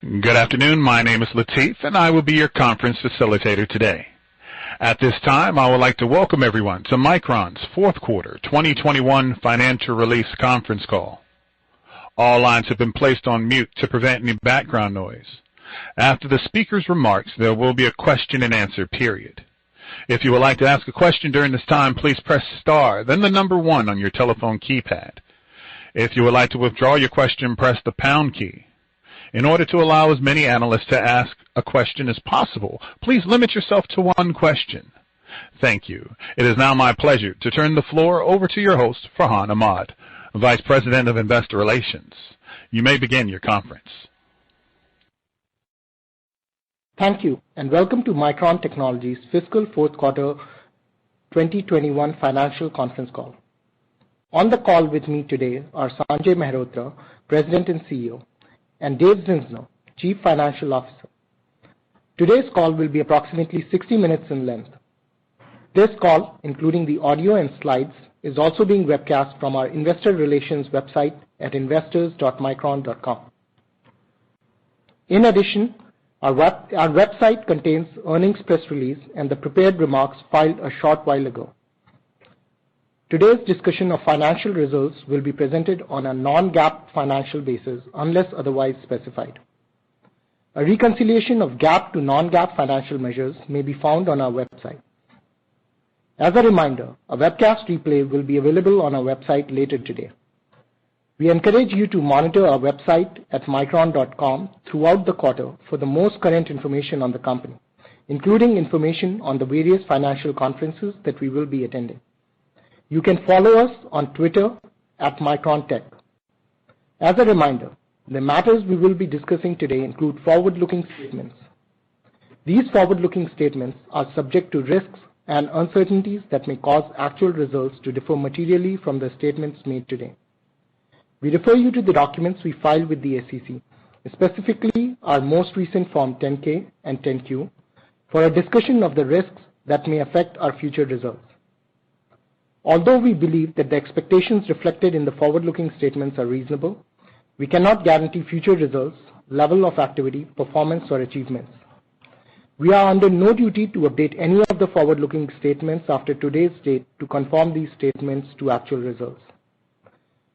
Good afternoon. My name is Latif, and I will be your conference facilitator today. At this time, I would like to welcome everyone to Micron's fourth quarter 2021 financial release conference call. All lines have been placed on mute to prevent any background noise. After the speaker's remarks, there will be a question and answer period. If you would like to ask a question during this time, please press star, then the number 1 on your telephone keypad. If you would like to withdraw your question, press the pound key. In order to allow as many analysts to ask a question as possible, please limit yourself to one question. Thank you. It is now my pleasure to turn the floor over to your host, Farhan Ahmad, Vice President of Investor Relations. You may begin your conference. Thank you, and welcome to Micron Technology's fiscal fourth quarter 2021 financial conference call. On the call with me today are Sanjay Mehrotra, President and CEO, and Dave Zinsner, Chief Financial Officer. Today's call will be approximately 60 minutes in length. This call, including the audio and slides, is also being webcast from our investor relations website at investors.micron.com. In addition, our website contains earnings press release and the prepared remarks filed a short while ago. Today's discussion of financial results will be presented on a non-GAAP financial basis unless otherwise specified. A reconciliation of GAAP to non-GAAP financial measures may be found on our website. As a reminder, a webcast replay will be available on our website later today. We encourage you to monitor our website at micron.com throughout the quarter for the most current information on the company, including information on the various financial conferences that we will be attending. You can follow us on Twitter at MicronTech. As a reminder, the matters we will be discussing today include forward-looking statements. These forward-looking statements are subject to risks and uncertainties that may cause actual results to differ materially from the statements made today. We refer you to the documents we filed with the SEC, specifically our most recent Form 10-K and 10-Q, for a discussion of the risks that may affect our future results. Although we believe that the expectations reflected in the forward-looking statements are reasonable, we cannot guarantee future results, level of activity, performance, or achievements. We are under no duty to update any of the forward-looking statements after today's date to conform these statements to actual results.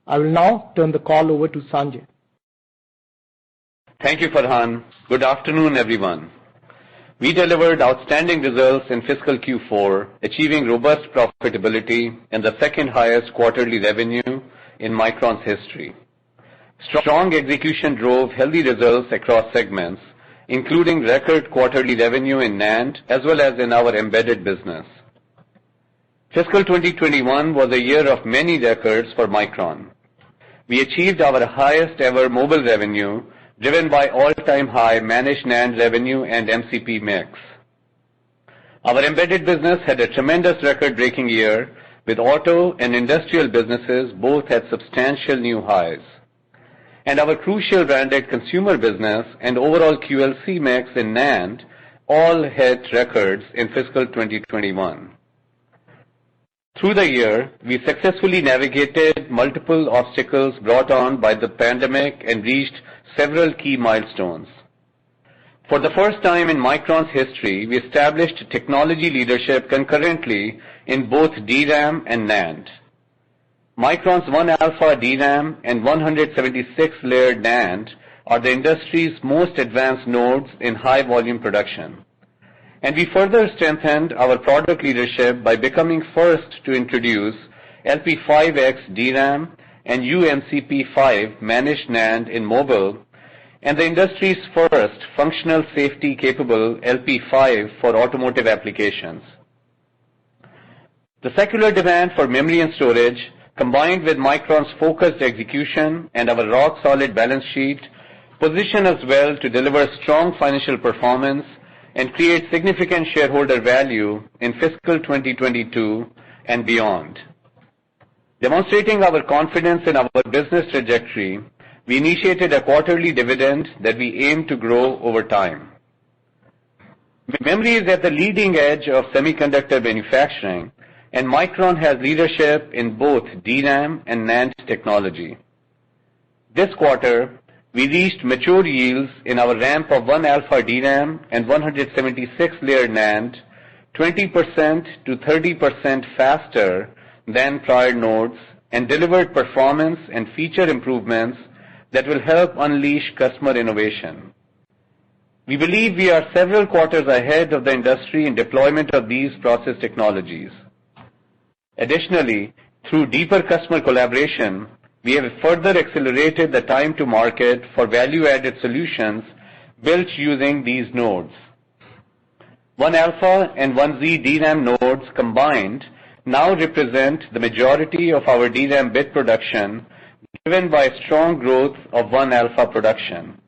I will now turn the call over to Sanjay. Thank you, Farhan. Good afternoon, everyone. We delivered outstanding results in fiscal Q4, achieving robust profitability and the second highest quarterly revenue in Micron's history. Strong execution drove healthy results across segments, including record quarterly revenue in NAND as well as in our embedded business. Fiscal 2021 was a year of many records for Micron. We achieved our highest ever mobile revenue, driven by all-time high managed NAND revenue and MCP mix. Our embedded business had a tremendous record-breaking year, with auto and industrial businesses both at substantial new highs. And our Crucial branded consumer business and overall QLC mix in NAND all hit records in fiscal 2021. Through the year, we successfully navigated multiple obstacles brought on by the pandemic and reached several key milestones. For the first time in Micron's history, we established technology leadership concurrently in both DRAM and NAND. Micron's 1-alpha DRAM and 176-layered NAND are the industry's most advanced nodes in high-volume production. And we further strengthened our product leadership by becoming first to introduce LP5X DRAM and uMCP5 managed NAND in mobile, and the industry's first functional safety capable LP5 for automotive applications. The secular demand for memory and storage, combined with Micron's focused execution and our rock-solid balance sheet, position us well to deliver strong financial performance and create significant shareholder value in fiscal 2022 and beyond. Demonstrating our confidence in our business trajectory, we initiated a quarterly dividend that we aim to grow over time. Memory is at the leading edge of semiconductor manufacturing, and Micron has leadership in both DRAM and NAND technology. This quarter, we reached mature yields in our ramp of 1-alpha DRAM and 176-layer NAND 20% to 30% faster than prior nodes and delivered performance and feature improvements that will help unleash customer innovation. We believe we are several quarters ahead of the industry in deployment of these process technologies. Additionally, through deeper customer collaboration, we have further accelerated the time to market for value-added solutions built using these nodes. 1-alpha and 1Z DRAM nodes combined now represent the majority of our DRAM bit production, driven by strong growth of 1-alpha production.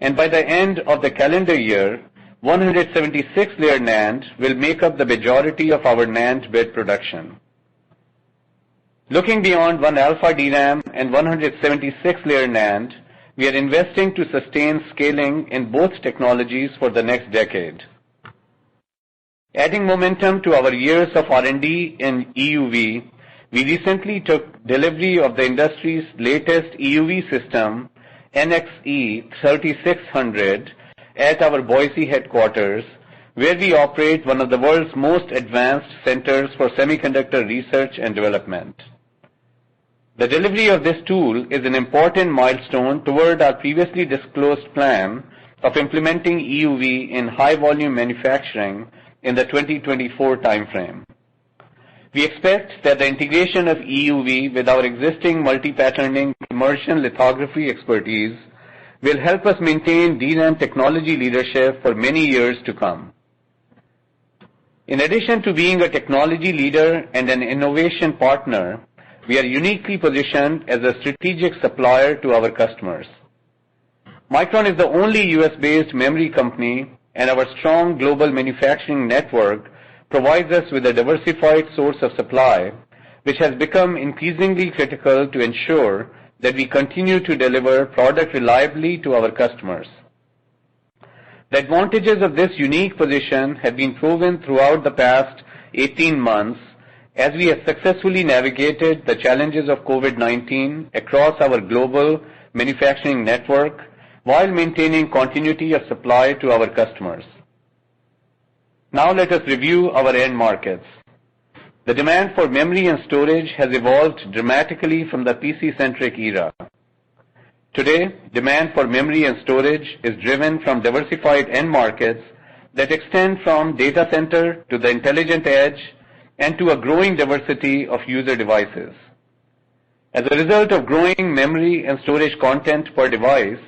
And by the end of the calendar year, 176-layer NAND will make up the majority of our NAND bit production. Looking beyond 1-alpha DRAM and 176-layer NAND, we are investing to sustain scaling in both technologies for the next decade. Adding momentum to our years of R&D in EUV, we recently took delivery of the industry's latest EUV system, NXE 3600, at our Boise headquarters, where we operate one of the world's most advanced centers for semiconductor research and development. The delivery of this tool is an important milestone toward our previously disclosed plan of implementing EUV in high-volume manufacturing in the 2024 timeframe. We expect that the integration of EUV with our existing multi-patterning immersion lithography expertise will help us maintain DRAM technology leadership for many years to come. In addition to being a technology leader and an innovation partner, we are uniquely positioned as a strategic supplier to our customers. Micron is the only US-based memory company, and our strong global manufacturing network provides us with a diversified source of supply, which has become increasingly critical to ensure that we continue to deliver product reliably to our customers. The advantages of this unique position have been proven throughout the past 18 months as we have successfully navigated the challenges of COVID-19 across our global manufacturing network while maintaining continuity of supply to our customers. Now let us review our end markets. The demand for memory and storage has evolved dramatically from the PC-centric era. Today, demand for memory and storage is driven from diversified end markets that extend from data center to the intelligent edge and to a growing diversity of user devices. As a result of growing memory and storage content per device,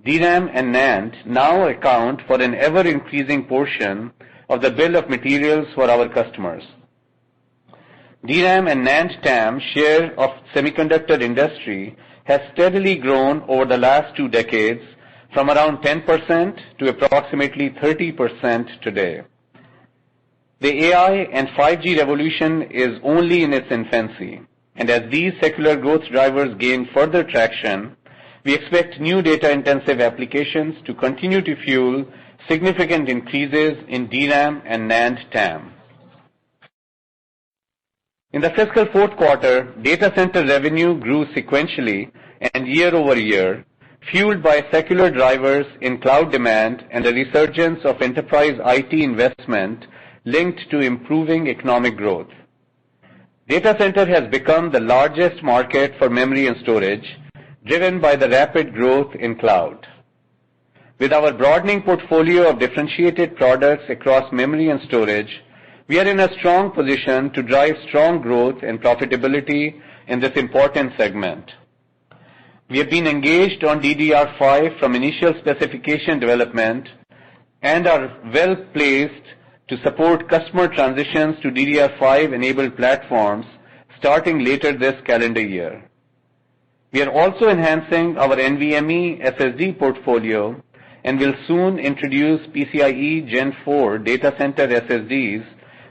DRAM and NAND now account for an ever-increasing portion of the bill of materials for our customers. DRAM and NAND TAM share of semiconductor industry has steadily grown over the last 2 decades from around 10% to approximately 30% today. The AI and 5G revolution is only in its infancy, and as these secular growth drivers gain further traction, we expect new data-intensive applications to continue to fuel significant increases in DRAM and NAND TAM. In the fiscal fourth quarter, data center revenue grew sequentially and year over year, fueled by secular drivers in cloud demand and the resurgence of enterprise IT investment linked to improving economic growth. Data center has become the largest market for memory and storage, driven by the rapid growth in cloud. With our broadening portfolio of differentiated products across memory and storage, we are in a strong position to drive strong growth and profitability in this important segment. We have been engaged on DDR5 from initial specification development and are well placed to support customer transitions to DDR5-enabled platforms starting later this calendar year. We are also enhancing our NVMe SSD portfolio and will soon introduce PCIe Gen 4 data center SSDs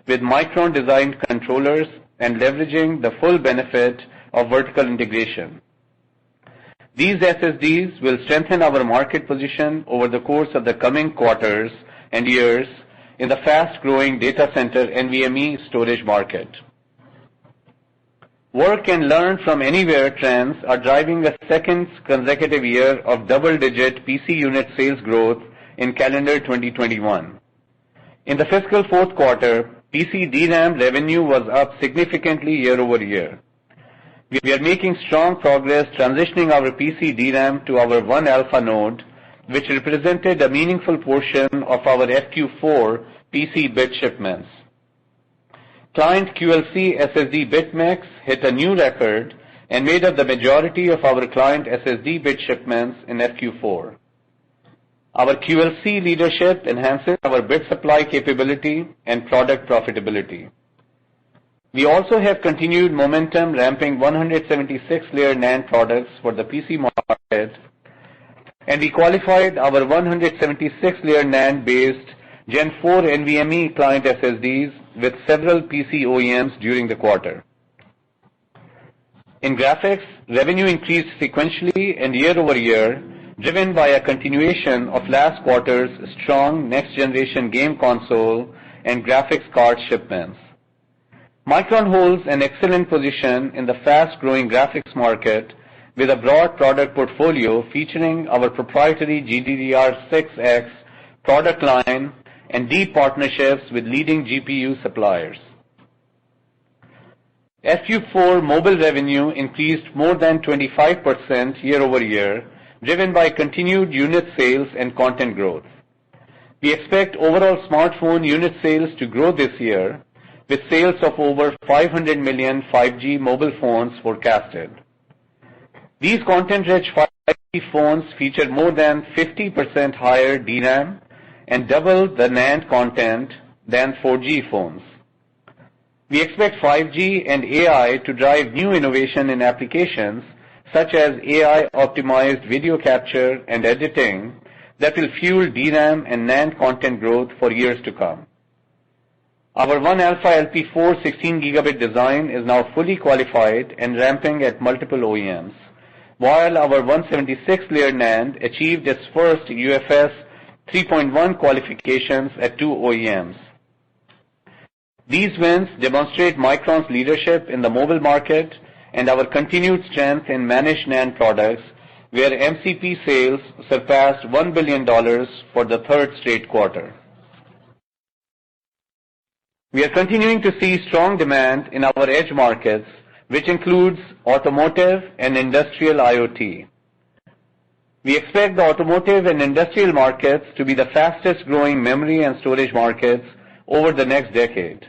with Micron-designed controllers and leveraging the full benefit of vertical integration. These SSDs will strengthen our market position over the course of the coming quarters and years in the fast-growing data center NVMe storage market. Work and learn from anywhere trends are driving a second consecutive year of double-digit PC unit sales growth in calendar 2021. In the fiscal fourth quarter, PC DRAM revenue was up significantly year over year. We are making strong progress transitioning our PC DRAM to our 1 alpha node, which represented a meaningful portion of our FQ4 PC bit shipments. Client QLC SSD bit mix hit a new record and made up the majority of our client SSD bit shipments in FQ4. Our QLC leadership enhances our bit supply capability and product profitability. We also have continued momentum ramping 176-layer NAND products for the PC market, and we qualified our 176-layer NAND-based Gen 4 NVMe client SSDs with several PC OEMs during the quarter. In graphics, revenue increased sequentially and year over year, driven by a continuation of last quarter's strong next-generation game console and graphics card shipments. Micron holds an excellent position in the fast-growing graphics market with a broad product portfolio featuring our proprietary GDDR6X product line and deep partnerships with leading GPU suppliers. FQ4 mobile revenue increased more than 25% year over year, driven by continued unit sales and content growth. We expect overall smartphone unit sales to grow this year, with sales of over 500 million 5G mobile phones forecasted. These content-rich 5G phones feature more than 50% higher DRAM and double the NAND content than 4G phones. We expect 5G and AI to drive new innovation in applications such as AI-optimized video capture and editing that will fuel DRAM and NAND content growth for years to come. Our 1 alpha LP4 16 gigabit design is now fully qualified and ramping at multiple OEMs, while our 176-layer NAND achieved its first UFS 3.1 qualifications at 2 OEMs. These wins demonstrate Micron's leadership in the mobile market and our continued strength in managed NAND products, where MCP sales surpassed $1 billion for the third straight quarter. We are continuing to see strong demand in our edge markets, which includes automotive and industrial IoT. We expect the automotive and industrial markets to be the fastest growing memory and storage markets over the next decade.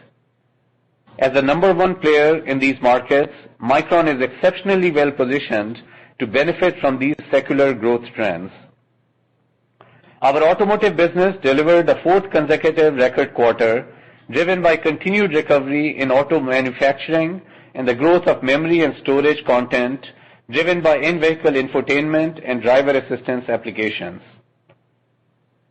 As the number one player in these markets, Micron is exceptionally well positioned to benefit from these secular growth trends. Our automotive business delivered a fourth consecutive record quarter, driven by continued recovery in auto manufacturing and the growth of memory and storage content driven by in-vehicle infotainment and driver assistance applications.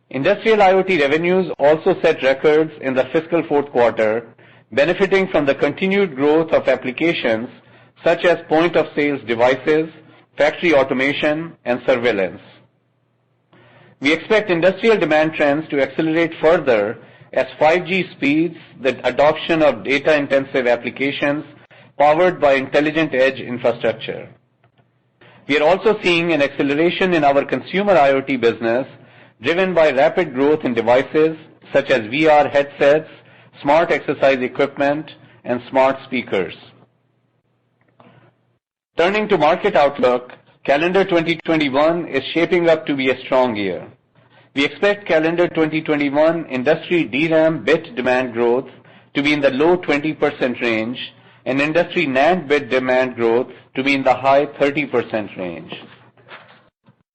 Industrial IoT revenues also set records in the fiscal fourth quarter, benefiting from the continued growth of applications such as point-of-sales devices, factory automation, and surveillance. We expect industrial demand trends to accelerate further as 5G speeds the adoption of data-intensive applications powered by intelligent edge infrastructure. We are also seeing an acceleration in our consumer IoT business, driven by rapid growth in devices such as VR headsets, smart exercise equipment, and smart speakers. Turning to market outlook, calendar 2021 is shaping up to be a strong year. We expect calendar 2021 industry DRAM bit demand growth to be in the low 20% range and industry NAND bit demand growth to be in the high 30% range.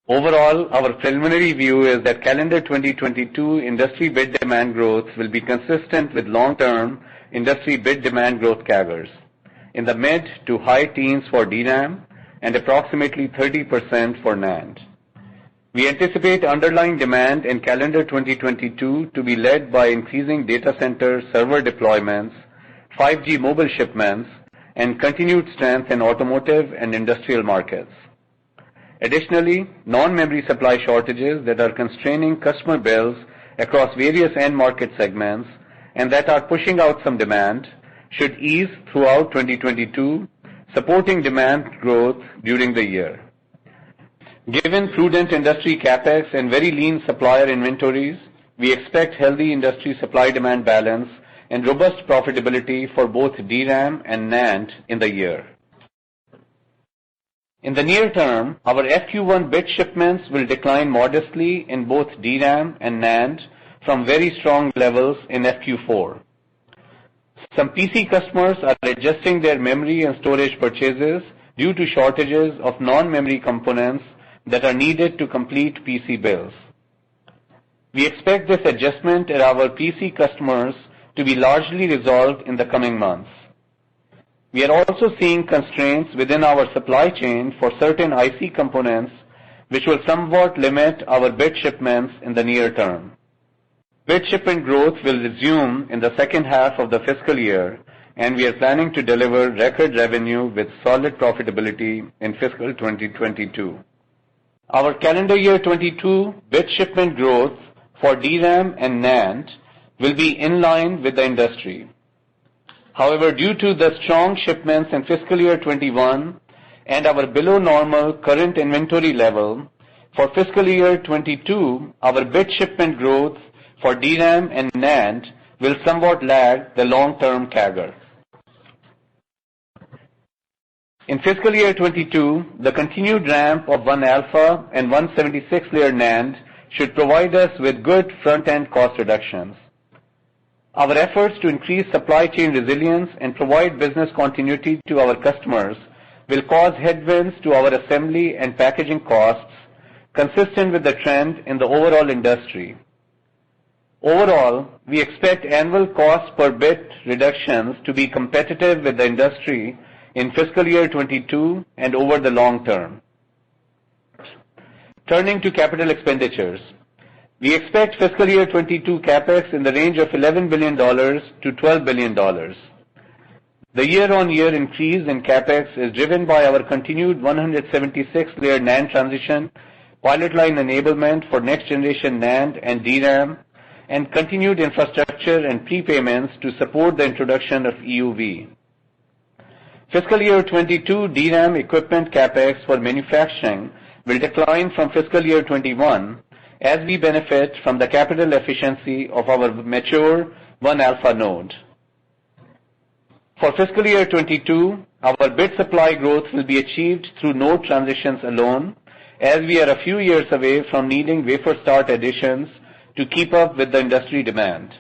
Overall, our preliminary view is that calendar 2022 industry bit demand growth will be consistent with long-term industry bit demand growth CAGRs in the mid to high teens for DRAM and approximately 30% for NAND. We anticipate underlying demand in calendar 2022 to be led by increasing data center server deployments, 5G mobile shipments, and continued strength in automotive and industrial markets. Additionally, non-memory supply shortages that are constraining customer bills across various end market segments and that are pushing out some demand should ease throughout 2022, supporting demand growth during the year. Given prudent industry capex and very lean supplier inventories, we expect healthy industry supply-demand balance and robust profitability for both DRAM and NAND in the year. In the near term, our FQ1 bit shipments will decline modestly in both DRAM and NAND from very strong levels in FQ4. Some PC customers are adjusting their memory and storage purchases due to shortages of non-memory components that are needed to complete PC builds. We expect this adjustment at our PC customers to be largely resolved in the coming months. We are also seeing constraints within our supply chain for certain IC components, which will somewhat limit our bit shipments in the near term. Bit shipment growth will resume in the second half of the fiscal year, and we are planning to deliver record revenue with solid profitability in fiscal 2022. Our calendar year 22 bit shipment growth for DRAM and NAND will be in line with the industry. However, due to the strong shipments in fiscal year 21 and our below normal current inventory level, for fiscal year 22, our bit shipment growth for DRAM and NAND will somewhat lag the long-term CAGR. In fiscal year 22, the continued ramp of 1-alpha and 176-layer NAND should provide us with good front-end cost reductions. Our efforts to increase supply chain resilience and provide business continuity to our customers will cause headwinds to our assembly and packaging costs, consistent with the trend in the overall industry. Overall, we expect annual cost per bit reductions to be competitive with the industry in fiscal year 22 and over the long term. Turning to capital expenditures, we expect fiscal year 22 capex in the range of $11 billion to $12 billion. The year-on-year increase in capex is driven by our continued 176-layer NAND transition, pilot line enablement for next-generation NAND and DRAM, and continued infrastructure and prepayments to support the introduction of EUV. Fiscal year 22 DRAM equipment capex for manufacturing will decline from fiscal year 21 as we benefit from the capital efficiency of our mature 1-alpha node. For fiscal year 22, our bit supply growth will be achieved through node transitions alone, as we are a few years away from needing wafer start additions to keep up with the industry demand.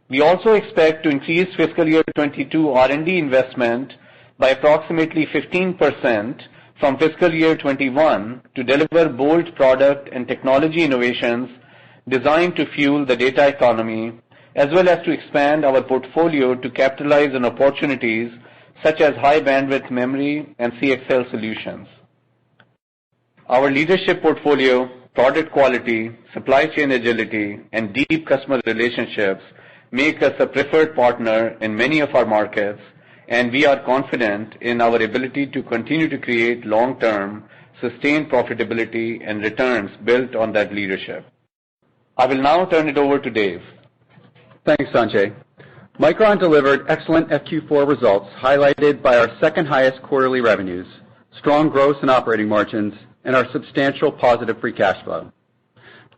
We also expect to increase fiscal year 22 R&D investment by approximately 15% from fiscal year 21 to deliver bold product and technology innovations designed to fuel the data economy, as well as to expand our portfolio to capitalize on opportunities such as high bandwidth memory and CXL solutions. Our leadership portfolio, product quality, supply chain agility, and deep customer relationships make us a preferred partner in many of our markets, and we are confident in our ability to continue to create long-term, sustained profitability and returns built on that leadership. I will now turn it over to Dave. Thanks, Sanjay. Micron delivered excellent FQ4 results, highlighted by our second highest quarterly revenues, strong gross and operating margins, and our substantial positive free cash flow.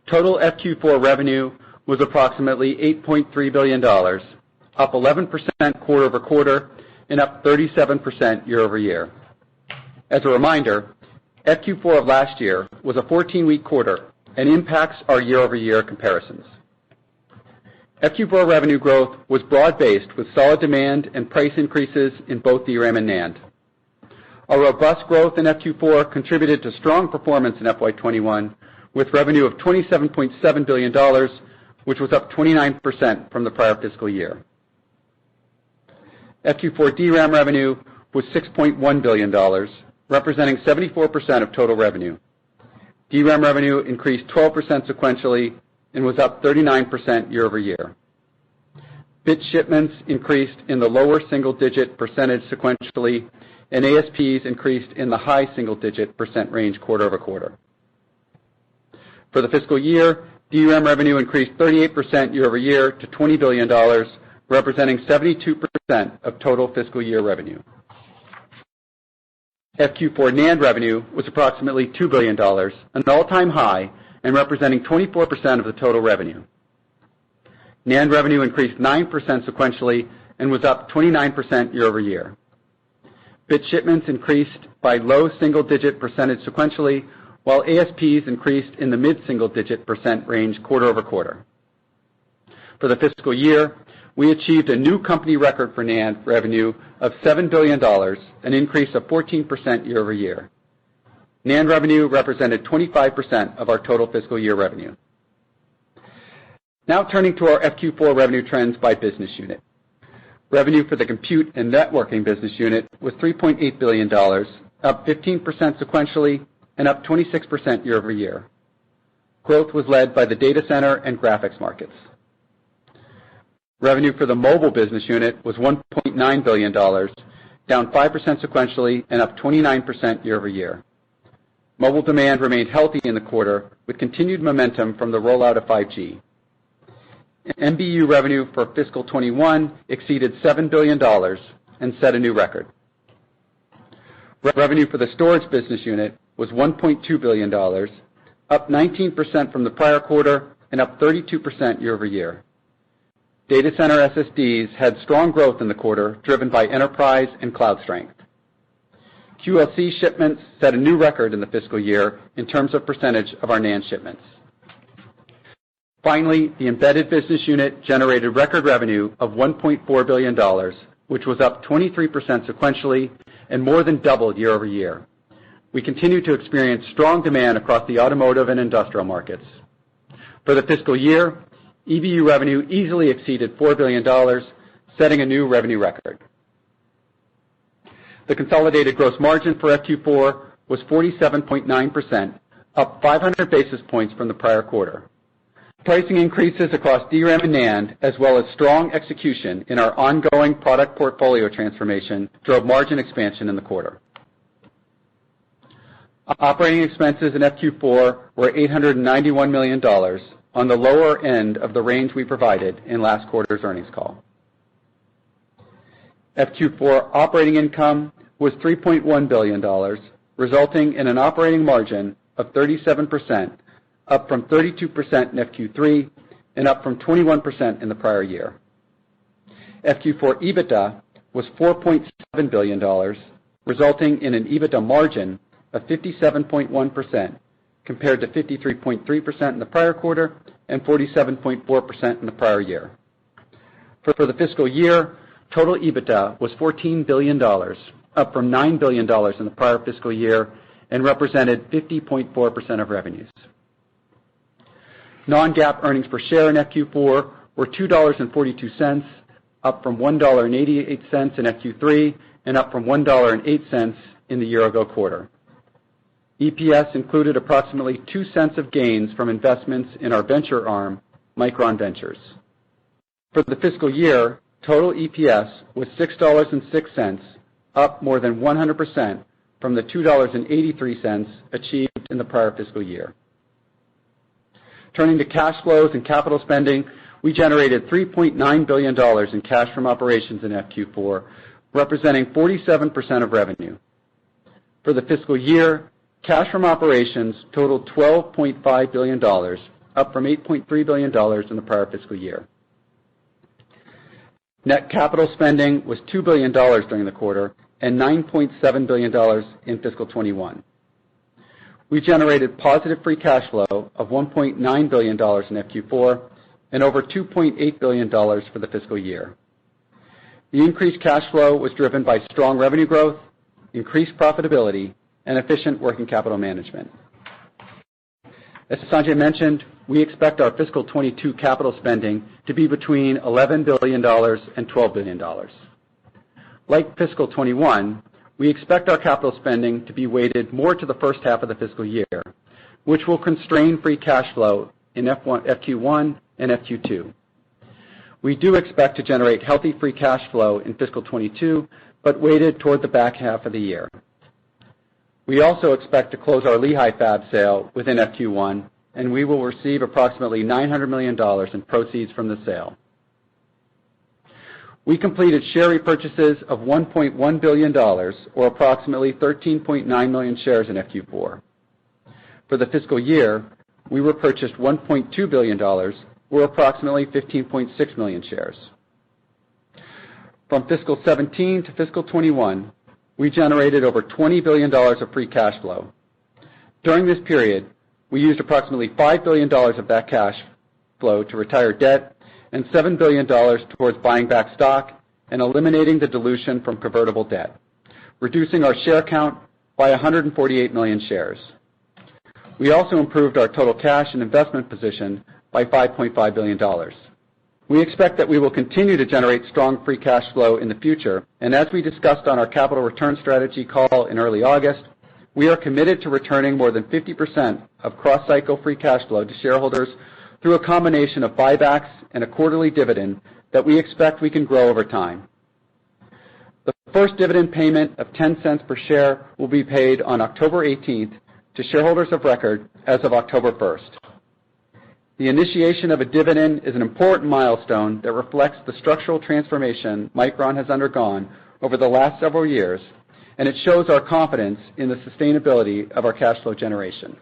Total FQ4 revenue was approximately $8.3 billion, up 11% quarter over quarter and up 37% year over year. As a reminder, FQ4 of last year was a 14-week quarter and impacts our year-over-year comparisons. FQ4 revenue growth was broad-based with solid demand and price increases in both DRAM and NAND. Our robust growth in FQ4 contributed to strong performance in FY21 with revenue of $27.7 billion, which was up 29% from the prior fiscal year. FQ4 DRAM revenue was $6.1 billion, representing 74% of total revenue. DRAM revenue increased 12% sequentially and was up 39% year over year. Bit shipments increased in the lower single-digit percentage sequentially, and ASPs increased in the high single-digit % range quarter over quarter. For the fiscal year, DRAM revenue increased 38% year over year to $20 billion, representing 72% of total fiscal year revenue. FQ4 NAND revenue was approximately $2 billion, an all-time high and representing 24% of the total revenue. NAND revenue increased 9% sequentially and was up 29% year-over-year. Bit shipments increased by low single-digit percentage sequentially, while ASPs increased in the mid-single-digit % range quarter-over-quarter. For the fiscal year, we achieved a new company record for NAND revenue of $7 billion, an increase of 14% year-over-year. NAND revenue represented 25% of our total fiscal year revenue. Now turning to our FQ4 revenue trends by business unit. Revenue for the Compute and Networking business unit was $3.8 billion, up 15% sequentially and up 26% year-over-year. Growth was led by the data center and graphics markets. Revenue for the Mobile business unit was $1.9 billion, down 5% sequentially and up 29% year-over-year. Mobile demand remained healthy in the quarter with continued momentum from the rollout of 5G. MBU revenue for fiscal 21 exceeded $7 billion and set a new record. Revenue for the Storage business unit was $1.2 billion, up 19% from the prior quarter and up 32% year-over-year. Data center SSDs had strong growth in the quarter, driven by enterprise and cloud strength. QLC shipments set a new record in the fiscal year in terms of percentage of our NAND shipments. Finally, the Embedded business unit generated record revenue of $1.4 billion, which was up 23% sequentially and more than doubled year-over-year. We continue to experience strong demand across the automotive and industrial markets. For the fiscal year, EBU revenue easily exceeded $4 billion, setting a new revenue record. The consolidated gross margin for FQ4 was 47.9%, up 500 basis points from the prior quarter. Pricing increases across DRAM and NAND, as well as strong execution in our ongoing product portfolio transformation, drove margin expansion in the quarter. Operating expenses in FQ4 were $891 million, on the lower end of the range we provided in last quarter's earnings call. FQ4 operating income was $3.1 billion, resulting in an operating margin of 37%, up from 32% in FQ3 and up from 21% in the prior year. FQ4 EBITDA was $4.7 billion, resulting in an EBITDA margin of 57.1%, compared to 53.3% in the prior quarter and 47.4% in the prior year. For the fiscal year, total EBITDA was $14 billion, up from $9 billion in the prior fiscal year, and represented 50.4% of revenues. Non-GAAP earnings per share in FQ4 were $2.42, up from $1.88 in FQ3 and up from $1.08 in the year-ago quarter. EPS included approximately 2 cents of gains from investments in our venture arm, Micron Ventures. For the fiscal year, total EPS was $6.06, up more than 100% from the $2.83 achieved in the prior fiscal year. Turning to cash flows and capital spending, we generated $3.9 billion in cash from operations in FQ4, representing 47% of revenue. For the fiscal year, cash from operations totaled $12.5 billion, up from $8.3 billion in the prior fiscal year. Net capital spending was $2 billion during the quarter and $9.7 billion in fiscal 21. We generated positive free cash flow of $1.9 billion in FQ4 and over $2.8 billion for the fiscal year. The increased cash flow was driven by strong revenue growth, increased profitability, and efficient working capital management. As Sanjay mentioned, we expect our fiscal 22 capital spending to be between $11 billion and $12 billion. Like fiscal 21, we expect our capital spending to be weighted more to the first half of the fiscal year, which will constrain free cash flow in FQ1 and FQ2. We do expect to generate healthy free cash flow in fiscal 22, but weighted toward the back half of the year. We also expect to close our Lehigh fab sale within FQ1, and we will receive approximately $900 million in proceeds from the sale. we completed share repurchases of $1.1 billion, or approximately 13.9 million shares in FQ4. For the fiscal year, we repurchased $1.2 billion, or approximately 15.6 million shares. From fiscal 17 to fiscal 21, we generated over $20 billion of free cash flow. During this period, we used approximately $5 billion of that cash flow to retire debt and $7 billion towards buying back stock and eliminating the dilution from convertible debt, reducing our share count by 148 million shares. We also improved our total cash and investment position by $5.5 billion. We expect that we will continue to generate strong free cash flow in the future, and as we discussed on our capital return strategy call in early August, we are committed to returning more than 50% of cross-cycle free cash flow to shareholders through a combination of buybacks and a quarterly dividend that we expect we can grow over time. The first dividend payment of 10 cents per share will be paid on October 18th to shareholders of record as of October 1st. The initiation of a dividend is an important milestone that reflects the structural transformation Micron has undergone over the last several years, and it shows our confidence in the sustainability of our cash flow generation.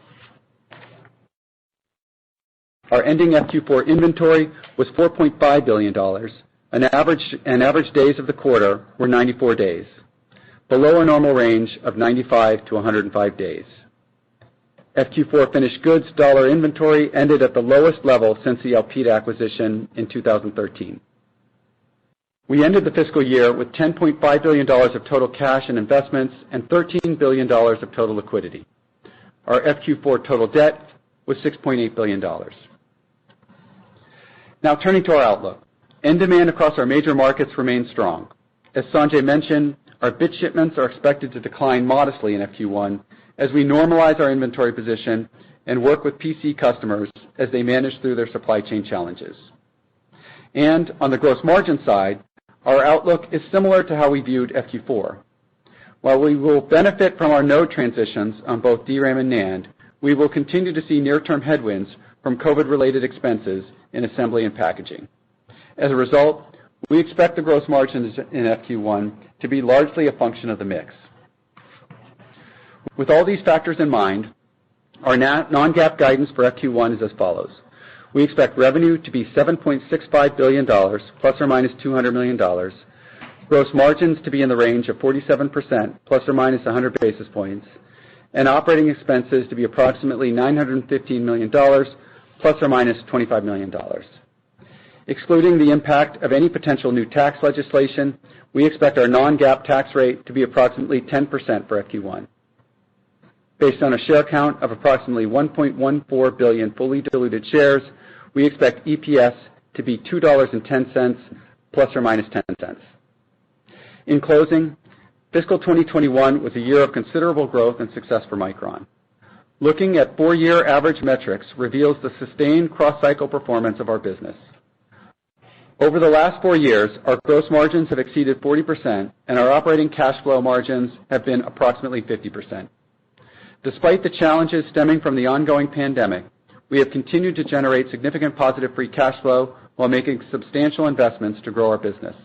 Our ending FQ4 inventory was $4.5 billion, and average days of the quarter were 94 days, below our normal range of 95 to 105 days. FQ4 finished goods dollar inventory ended at the lowest level since the Elpida acquisition in 2013. We ended the fiscal year with $10.5 billion of total cash and investments and $13 billion of total liquidity. Our FQ4 total debt was $6.8 billion. Now turning to our outlook. End demand across our major markets remains strong. As Sanjay mentioned, our bit shipments are expected to decline modestly in FQ1 as we normalize our inventory position and work with PC customers as they manage through their supply chain challenges. And on the gross margin side, our outlook is similar to how we viewed FQ4. While we will benefit from our node transitions on both DRAM and NAND, we will continue to see near-term headwinds from COVID-related expenses in assembly and packaging. As a result, we expect the gross margins in FQ1 to be largely a function of the mix. With all these factors in mind, our non-GAAP guidance for FQ1 is as follows. We expect revenue to be $7.65 billion, plus or minus $200 million, gross margins to be in the range of 47%, plus or minus 100 basis points, and operating expenses to be approximately $915 million, plus or minus $25 million. Excluding the impact of any potential new tax legislation, we expect our non-GAAP tax rate to be approximately 10% for FQ1. Based on a share count of approximately 1.14 billion fully diluted shares, we expect EPS to be $2.10, plus or minus 10 cents. In closing, fiscal 2021 was a year of considerable growth and success for Micron. Looking at four-year average metrics reveals the sustained cross-cycle performance of our business. Over the last 4 years, our gross margins have exceeded 40%, and our operating cash flow margins have been approximately 50%. Despite the challenges stemming from the ongoing pandemic, we have continued to generate significant positive free cash flow while making substantial investments to grow our business.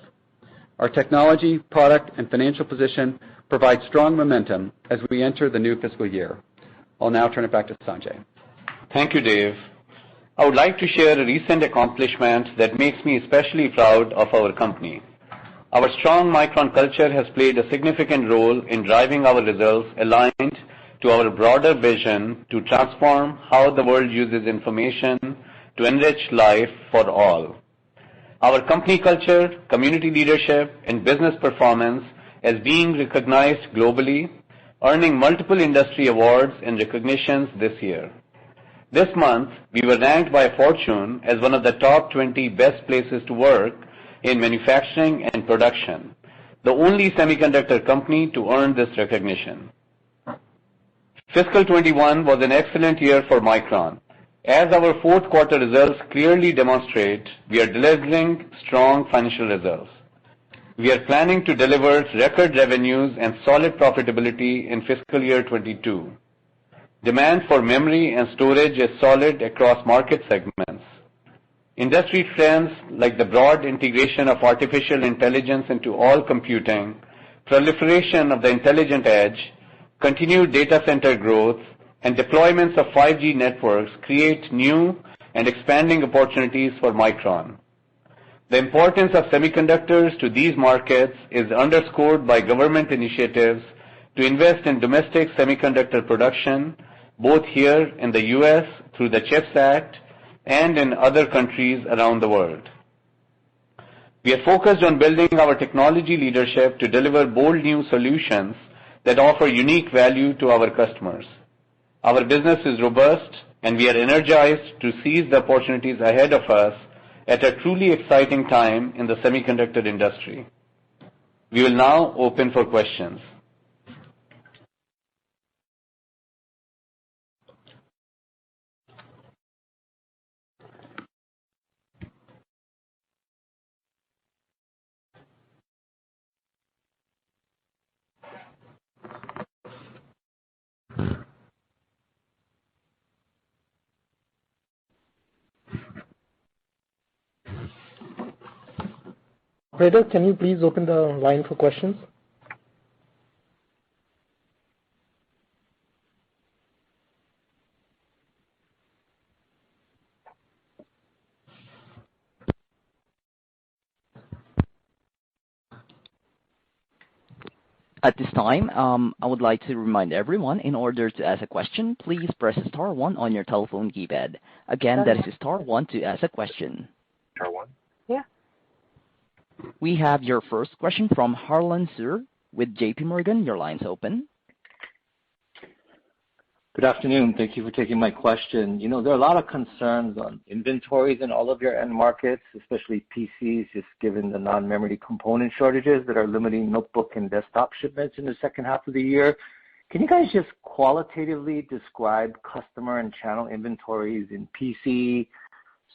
Our technology, product, and financial position provide strong momentum as we enter the new fiscal year. I'll now turn it back to Sanjay. Thank you, Dave. I would like to share a recent accomplishment that makes me especially proud of our company. Our strong Micron culture has played a significant role in driving our results aligned to our broader vision to transform how the world uses information to enrich life for all. Our company culture, community leadership, and business performance is being recognized globally, earning multiple industry awards and recognitions this year. This month, we were ranked by Fortune as one of the top 20 best places to work in manufacturing and production, the only semiconductor company to earn this recognition. Fiscal 21 was an excellent year for Micron. As our fourth quarter results clearly demonstrate, we are delivering strong financial results. We are planning to deliver record revenues and solid profitability in fiscal year 22. Demand for memory and storage is solid across market segments. Industry trends like the broad integration of artificial intelligence into all computing, proliferation of the intelligent edge, continued data center growth, and deployments of 5G networks create new and expanding opportunities for Micron. The importance of semiconductors to these markets is underscored by government initiatives to invest in domestic semiconductor production, both here in the U.S. through the CHIPS Act and in other countries around the world. We are focused on building our technology leadership to deliver bold new solutions that offer unique value to our customers. Our business is robust, and we are energized to seize the opportunities ahead of us at a truly exciting time in the semiconductor industry. We will now open for questions. Operator, can you please open the line for questions? At this time, I would like to remind everyone, in order to ask a question, please press star 1 on your telephone keypad. Again, that is star 1 to ask a question. Star 1? Yeah. We have your first question from Harlan Sur with JP Morgan. Your line's open. Good afternoon. Thank you for taking my question. You know, there are a lot of concerns on inventories in all of your end markets, especially PCs, just given the non-memory component shortages that are limiting notebook and desktop shipments in the second half of the year. Can you guys just qualitatively describe customer and channel inventories in PC,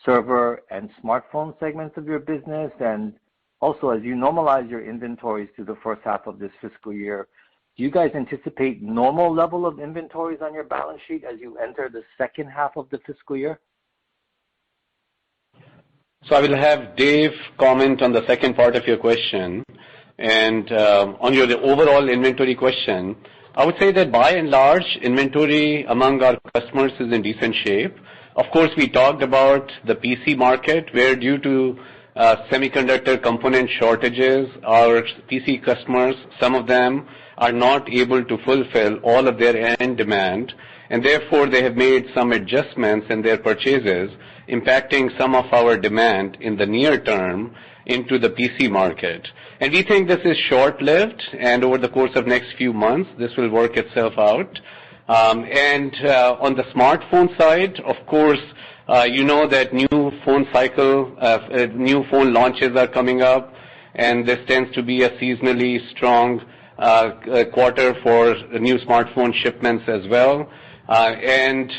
server, and smartphone segments of your business? And also, as you normalize your inventories to the first half of this fiscal year, do you guys anticipate normal level of inventories on your balance sheet as you enter the second half of the fiscal year? So I will have Dave comment on the second part of your question. And on your overall inventory question, I would say that by and large, inventory among our customers is in decent shape. Of course, we talked about the PC market, where due to semiconductor component shortages, our PC customers, some of them, are not able to fulfill all of their end demand, and therefore they have made some adjustments in their purchases, impacting some of our demand in the near term into the PC market. And we think this is short-lived, and over the course of next few months, this will work itself out. And on the smartphone side, of course, you know that new phone launches are coming up, and this tends to be a seasonally strong quarter for new smartphone shipments as well. And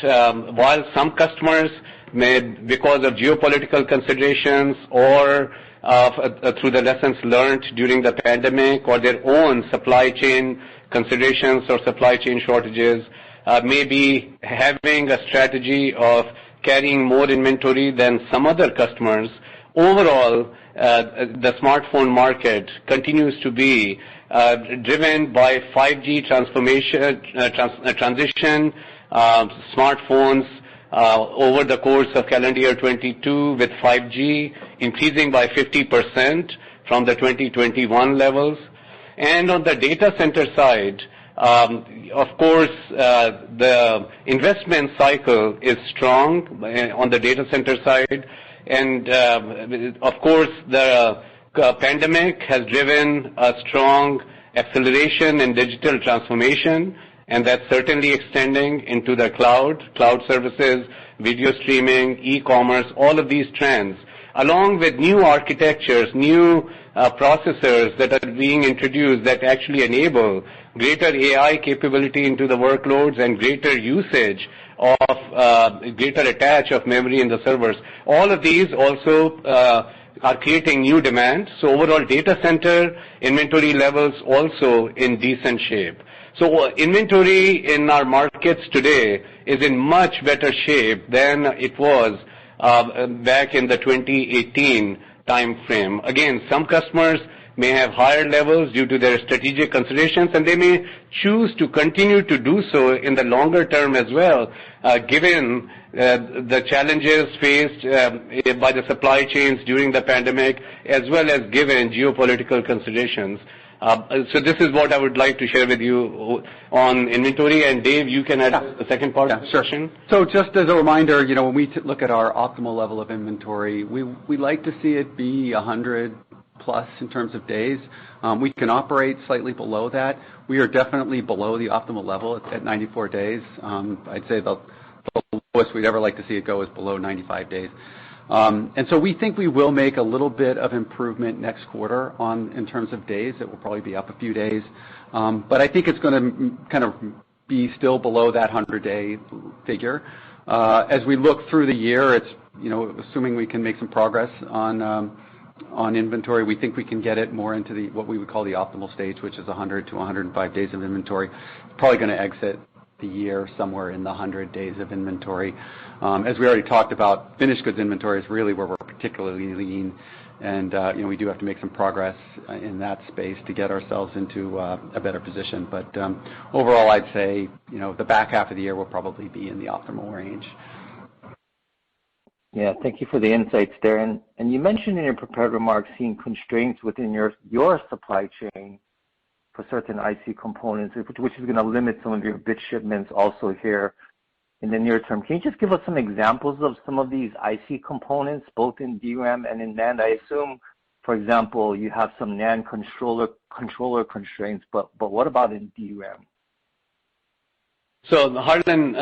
while some customers may, because of geopolitical considerations or through the lessons learned during the pandemic or their own supply chain considerations or supply chain shortages, may be having a strategy of carrying more inventory than some other customers, overall, the smartphone market continues to be driven by 5G transition, smartphones over the course of calendar year 22 with 5G increasing by 50% from the 2021 levels. And on the data center side, of course, the investment cycle is strong on the data center side. And, of course, the pandemic has driven a strong acceleration in digital transformation, and that's certainly extending into the cloud services, video streaming, e-commerce, all of these trends, along with new architectures, new processors that are being introduced that actually enable greater AI capability into the workloads and greater usage of greater attach of memory in the servers. All of these also are creating new demand. So overall data center inventory levels also in decent shape. So inventory in our markets today is in much better shape than it was back in the 2018 time frame. Again, some customers may have higher levels due to their strategic considerations, and they may choose to continue to do so in the longer term as well, given the challenges faced by the supply chains during the pandemic, as well as given geopolitical considerations. So this is what I would like to share with you on inventory. And Dave, you can add the second part of the session. So just as a reminder, when we look at our optimal level of inventory, we like to see it be 100 plus in terms of days. We can operate slightly below that. We are definitely below the optimal level at 94 days. I'd say the lowest we'd ever like to see it go is below 95 days. And so we think we will make a little bit of improvement next quarter in terms of days. It will probably be up a few days. But I think it's going to kind of be still below that 100-day figure. As we look through the year, it's, assuming we can make some progress on inventory, we think we can get it more into what we would call the optimal stage, which is 100 to 105 days of inventory. Probably going to exit the year somewhere in the 100 days of inventory. As we already talked about, finished goods inventory is really where we're particularly lean, and we do have to make some progress in that space to get ourselves into a better position. But overall, I'd say the back half of the year will probably be in the optimal range. Yeah, thank you for the insights there. And you mentioned in your prepared remarks seeing constraints within your supply chain for certain IC components, which is going to limit some of your bit shipments also here in the near term. Can you just give us some examples of some of these IC components, both in DRAM and in NAND? I assume, for example, you have some NAND controller constraints, but what about in DRAM? So, Harlan,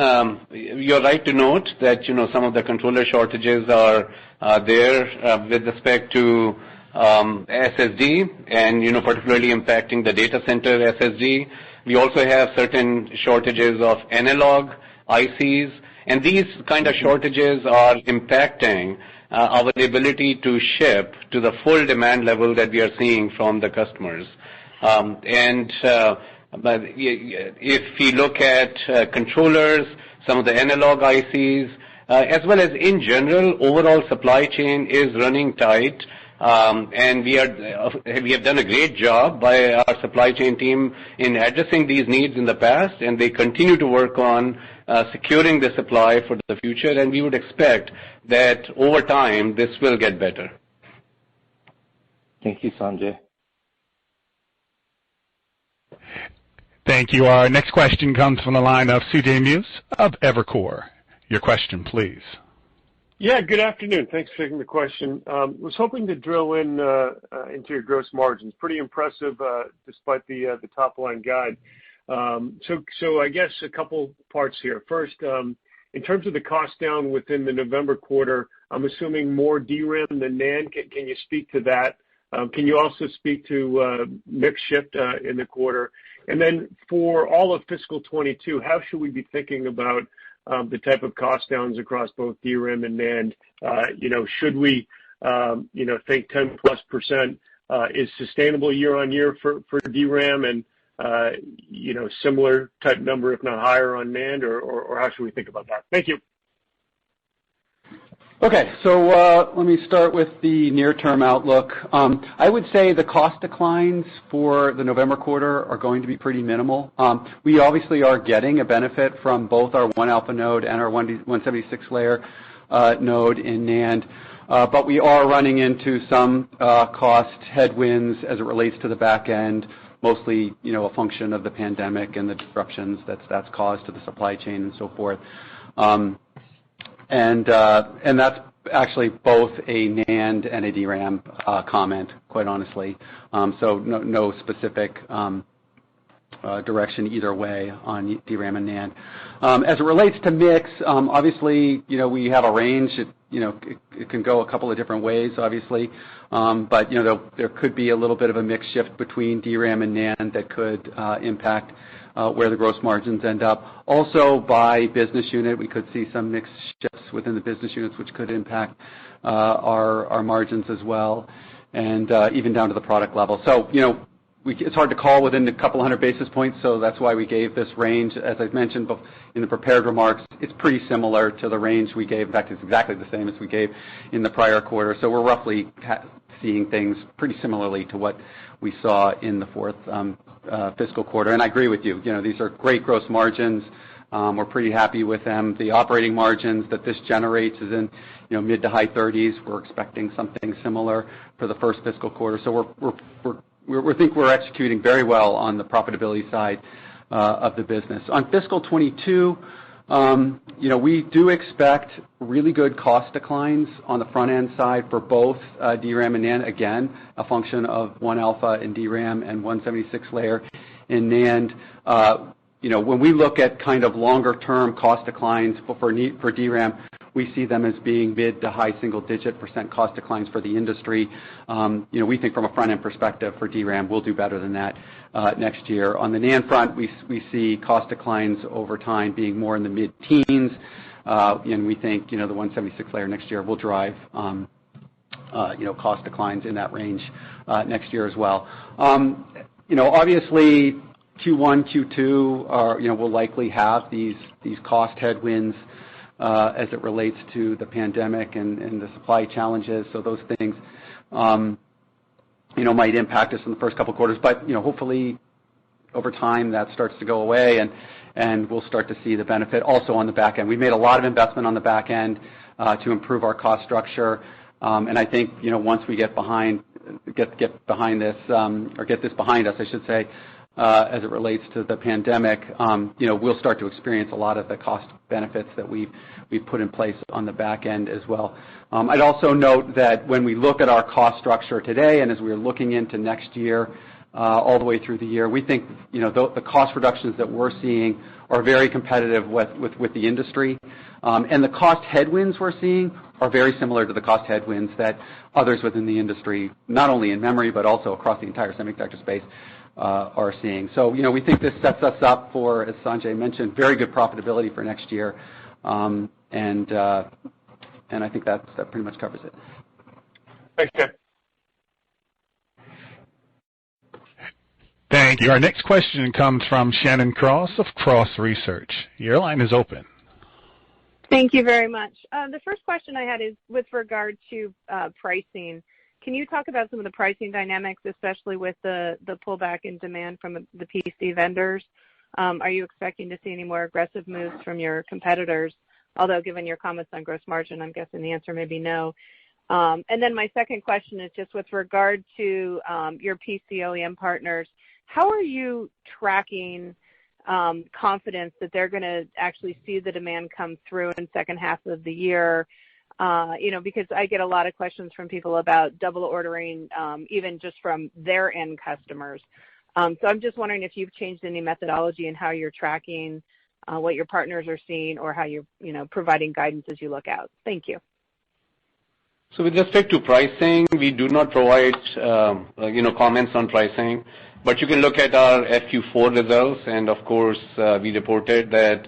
you're right to note that, some of the controller shortages are there with respect to SSD and, particularly impacting the data center SSD. We also have certain shortages of analog ICs, and these kind of shortages are impacting our ability to ship to the full demand level that we are seeing from the customers. But if we look at controllers, some of the analog ICs, as well as in general, overall supply chain is running tight, and we have done a great job by our supply chain team in addressing these needs in the past, and they continue to work on securing the supply for the future, and we would expect that over time this will get better. Thank you, Sanjay. Thank you. Our next question comes from the line of C.J. Muse of Evercore. Your question, please. Yeah, good afternoon. Thanks for taking the question. Was hoping to drill into your gross margins. Pretty impressive despite the top line guide. So I guess a couple parts here. First, in terms of the cost down within the November quarter, I'm assuming more DRAM than NAND. Can you speak to that? Can you also speak to mix shift in the quarter? And then for all of fiscal 22, how should we be thinking about the type of cost downs across both DRAM and NAND? Should we think 10+% is sustainable year on year for DRAM and similar type number, if not higher, on NAND, or how should we think about that? Thank you. Okay, so let me start with the near-term outlook. I would say the cost declines for the November quarter are going to be pretty minimal. We obviously are getting a benefit from both our 1-alpha node and our 176-layer node in NAND, but we are running into some cost headwinds as it relates to the back end, mostly a function of the pandemic and the disruptions that's caused to the supply chain and so forth. And that's actually both a NAND and a DRAM comment, quite honestly. So no specific direction either way on DRAM and NAND. As it relates to mix, obviously, we have a range. It can go a couple of different ways, obviously. But there could be a little bit of a mix shift between DRAM and NAND that could impact where the gross margins end up. Also, by business unit, we could see some mix shifts within the business units, which could impact our margins as well, and even down to the product level. So, it's hard to call within a couple hundred basis points, so that's why we gave this range. As I mentioned in the prepared remarks, it's pretty similar to the range we gave. In fact, it's exactly the same as we gave in the prior quarter. So we're roughly seeing things pretty similarly to what we saw in the fourth fiscal quarter. And I agree with you. These are great gross margins. We're pretty happy with them. The operating margins that this generates is in mid to high 30s. We're expecting something similar for the first fiscal quarter. So we think we're executing very well on the profitability side of the business. On fiscal 22, we do expect really good cost declines on the front end side for both DRAM and NAND. Again, a function of 1-alpha in DRAM and 176-layer in NAND. When we look at kind of longer-term cost declines for DRAM, we see them as being mid to high single-digit % cost declines for the industry. We think from a front-end perspective for DRAM, we'll do better than that next year. On the NAND front, we see cost declines over time being more in the mid-teens, and we think the 176-layer next year will drive cost declines in that range next year as well. Obviously, Q1, Q2 will likely have these cost headwinds as it relates to the pandemic and the supply challenges. So those things, might impact us in the first couple of quarters. But, hopefully over time that starts to go away and we'll start to see the benefit also on the back end. We made a lot of investment on the back end to improve our cost structure. And I think, once we get behind this, or get this behind us, I should say, as it relates to the pandemic, we'll start to experience a lot of the cost benefits that we've put in place on the back end as well. I'd also note that when we look at our cost structure today and as we're looking into next year, all the way through the year, we think, the cost reductions that we're seeing are very competitive with the industry. And the cost headwinds we're seeing are very similar to the cost headwinds that others within the industry, not only in memory, but also across the entire semiconductor space, are seeing. So, we think this sets us up for, as Sanjay mentioned, very good profitability for next year. And I think that pretty much covers it. Thanks, Ken. Thank you. Our next question comes from Shannon Cross of Cross Research. Your line is open. Thank you very much. The first question I had is with regard to pricing. Can you talk about some of the pricing dynamics, especially with the pullback in demand from the PC vendors? Are you expecting to see any more aggressive moves from your competitors? Although, given your comments on gross margin, I'm guessing the answer may be no. And then my second question is just with regard to your PC OEM partners. How are you tracking confidence that they're going to actually see the demand come through in the second half of the year? Because I get a lot of questions from people about double ordering, even just from their end customers. So I'm just wondering if you've changed any methodology in how you're tracking what your partners are seeing or how you're, providing guidance as you look out. Thank you. So with respect to pricing, we do not provide, comments on pricing. But you can look at our FQ4 results, and of course, we reported that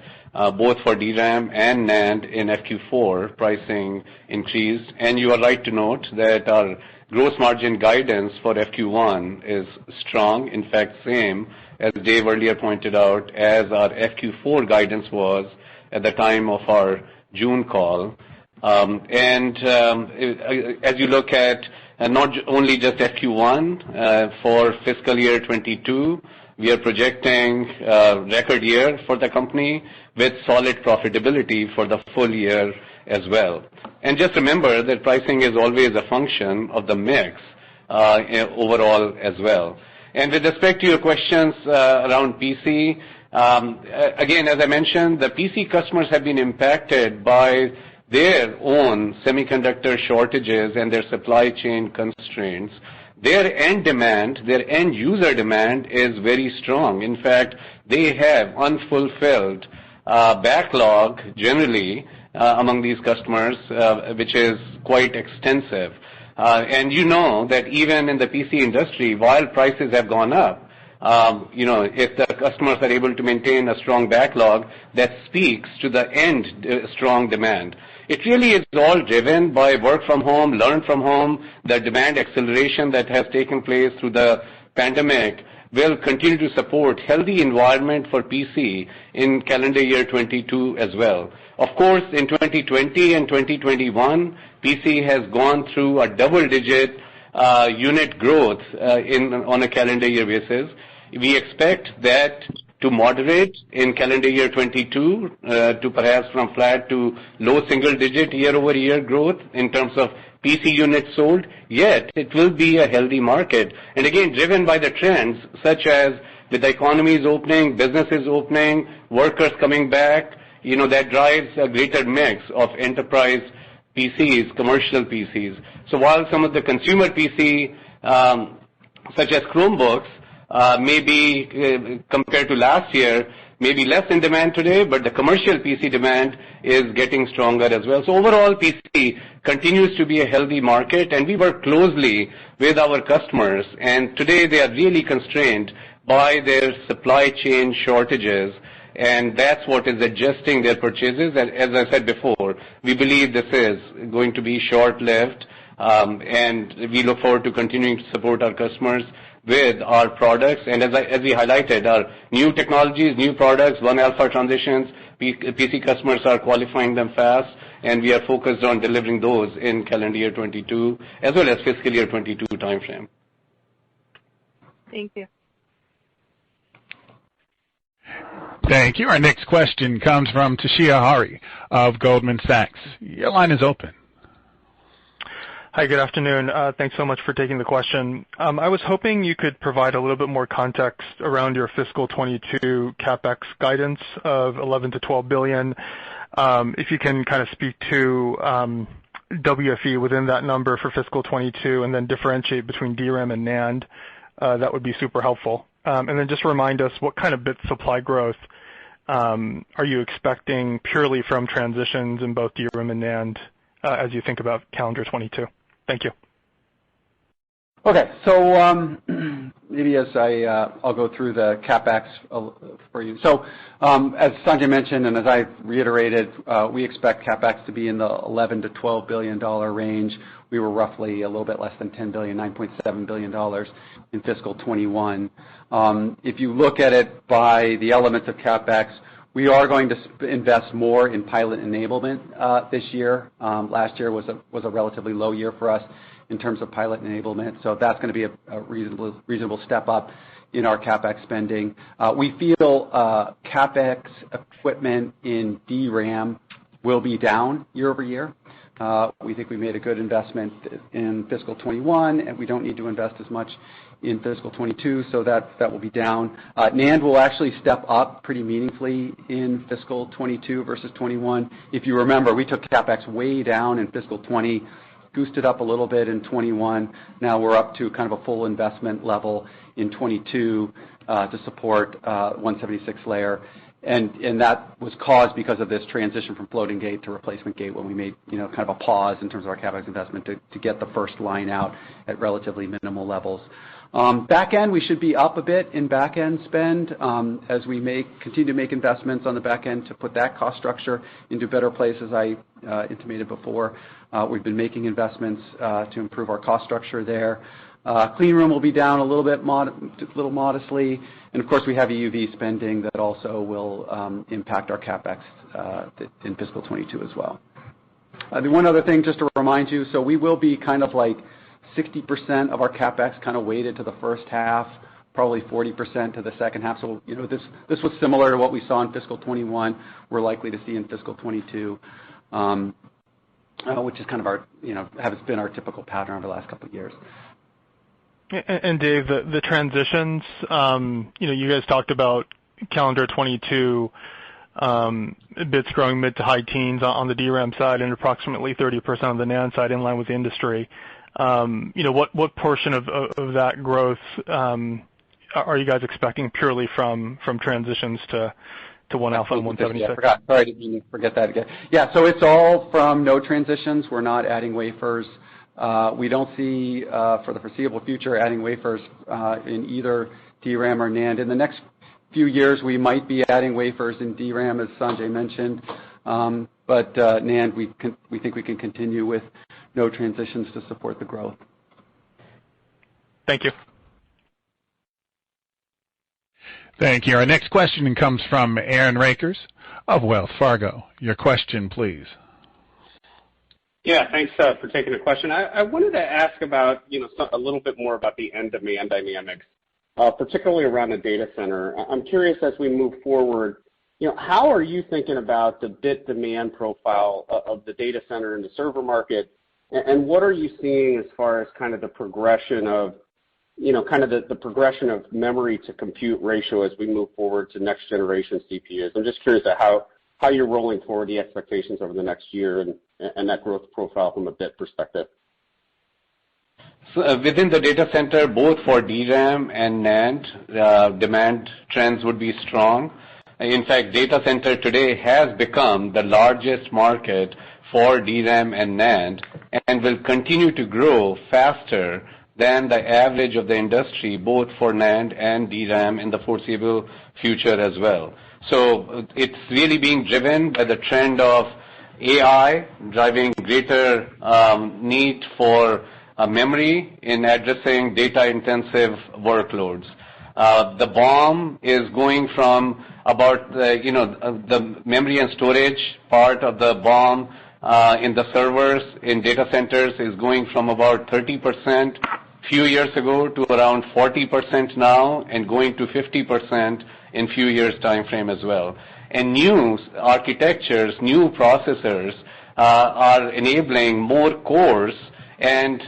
both for DRAM and NAND in FQ4, pricing increased. And you are right to note that our gross margin guidance for FQ1 is strong. In fact, same as Dave earlier pointed out, as our FQ4 guidance was at the time of our June call. And as you look at not only just FQ1 for fiscal year 22, we are projecting a record year for the company with solid profitability for the full year as well. And just remember that pricing is always a function of the mix overall as well. And with respect to your questions around PC, again, as I mentioned, the PC customers have been impacted by their own semiconductor shortages and their supply chain constraints. Their end demand, their end user demand is very strong. In fact, they have unfulfilled backlog generally among these customers, which is quite extensive. And that even in the PC industry, while prices have gone up, if the customers are able to maintain a strong backlog, that speaks to the end strong demand. It really is all driven by work from home, learn from home, the demand acceleration that has taken place through the pandemic will continue to support healthy environment for PC in calendar year 22 as well. Of course, in 2020 and 2021, PC has gone through a double-digit unit growth on a calendar year basis. We expect that to moderate in calendar year 22 to perhaps from flat to low single-digit year-over-year growth in terms of PC units sold, yet it will be a healthy market. And again, driven by the trends such as with the economies opening, businesses opening, workers coming back, that drives a greater mix of enterprise PCs, commercial PCs. So while some of the consumer PC, such as Chromebooks, may be compared to last year, maybe less in demand today, but the commercial PC demand is getting stronger as well. So overall, PC continues to be a healthy market, and we work closely with our customers, and today they are really constrained by their supply chain shortages, and that's what is adjusting their purchases. And as I said before, we believe this is going to be short-lived, and we look forward to continuing to support our customers with our products. And as we highlighted, our new technologies, new products, 1-alpha transitions, PC customers are qualifying them fast, and we are focused on delivering those in calendar year 22 as well as fiscal year 22 timeframe. Thank you. Thank you. Our next question comes from Toshiya Hari of Goldman Sachs. Your line is open. Hi, good afternoon. Thanks so much for taking the question. I was hoping you could provide a little bit more context around your fiscal 22 CapEx guidance of $11 to $12 billion. If you can kind of speak to WFE within that number for fiscal 22 and then differentiate between DRAM and NAND, that would be super helpful. And then just remind us what kind of bit supply growth are you expecting purely from transitions in both DRAM and NAND as you think about calendar 22? Thank you. Okay, so maybe as I'll go through the CapEx for you. So as Sanjay mentioned and as I reiterated, we expect CapEx to be in the $11 to $12 billion range. We were roughly a little bit less than $10 billion, $9.7 billion in fiscal 21. If you look at it by the elements of CapEx, we are going to invest more in pilot enablement this year. Last year was a relatively low year for us in terms of pilot enablement, so that's going to be a reasonable step up in our CapEx spending. We feel CapEx equipment in DRAM will be down year over year. We think we made a good investment in fiscal 21, and we don't need to invest as much in fiscal 22, so that will be down. NAND will actually step up pretty meaningfully in fiscal 22 versus 21. If you remember, we took CapEx way down in fiscal 20, goosed it up a little bit in 21. Now we're up to kind of a full investment level in 22 to support 176 layer. And that was caused because of this transition from floating gate to replacement gate when we made, kind of a pause in terms of our CapEx investment to get the first line out at relatively minimal levels. Back end, we should be up a bit in back end spend as we continue to make investments on the back end to put that cost structure into better places. I intimated before. We've been making investments to improve our cost structure there. Clean room will be down a little bit, modestly, and of course we have EUV spending that also will impact our CapEx in fiscal 22 as well. The one other thing, just to remind you, so we will be kind of like 60% of our CapEx kind of weighted to the first half, probably 40% to the second half. So this was similar to what we saw in fiscal 21. We're likely to see in fiscal 22. Which is kind of our, has been our typical pattern over the last couple of years. And Dave, the transitions, you guys talked about calendar 22 bits growing mid to high teens on the DRAM side and approximately 30% on the NAND side in line with the industry. What portion of that growth are you guys expecting purely from transitions to 1-alpha and 176? Sorry, I didn't mean to forget that again. Yeah, so it's all from node transitions. We're not adding wafers. We don't see, for the foreseeable future, adding wafers in either DRAM or NAND. In the next few years, we might be adding wafers in DRAM, as Sanjay mentioned, but NAND, we think we can continue with node transitions to support the growth. Thank you. Thank you. Our next question comes from Aaron Rakers of Wells Fargo. Your question, please. Yeah, thanks for taking the question. I wanted to ask about, a little bit more about the end demand dynamics, particularly around the data center. I'm curious as we move forward, how are you thinking about the bit demand profile of the data center and the server market, and what are you seeing as far as kind of the progression of, the progression of memory to compute ratio as we move forward to next generation CPUs? I'm just curious how you're rolling forward the expectations over the next year and that growth profile from a bit perspective. So within the data center, both for DRAM and NAND, demand trends would be strong. In fact, data center today has become the largest market for DRAM and NAND and will continue to grow faster than the average of the industry, both for NAND and DRAM in the foreseeable future as well. So it's really being driven by the trend of AI driving greater need for memory in addressing data-intensive workloads. The BOM is going from about the memory and storage part of the BOM in the servers in data centers is going from about 30% few years ago to around 40% now and going to 50% in few years time frame as well. And new architectures, new processors are enabling more cores, and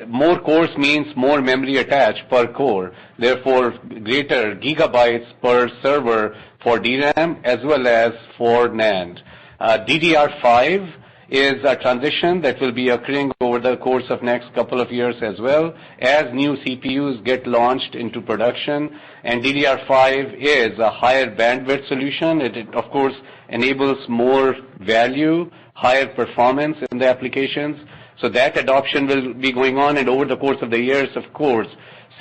more cores means more memory attached per core, therefore greater gigabytes per server for DRAM as well as for NAND. DDR5 is a transition that will be occurring over the course of next couple of years as well as new CPUs get launched into production. And DDR5 is a higher bandwidth solution. It of course enables more value, higher performance in the applications. So that adoption will be going on, and over the course of the years, of course,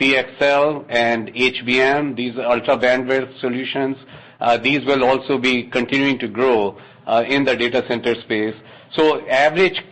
CXL and HBM, these ultra bandwidth solutions, these will also be continuing to grow in the data center space. So average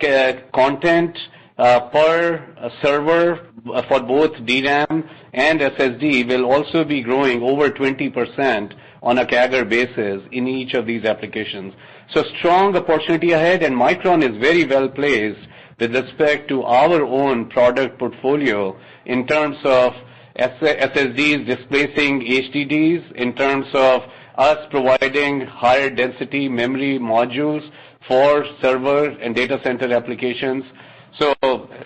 content per server for both DRAM and SSD will also be growing over 20% on a CAGR basis in each of these applications. So strong opportunity ahead, and Micron is very well placed with respect to our own product portfolio in terms of SSDs displacing HDDs, in terms of us providing higher density memory modules for server and data center applications. So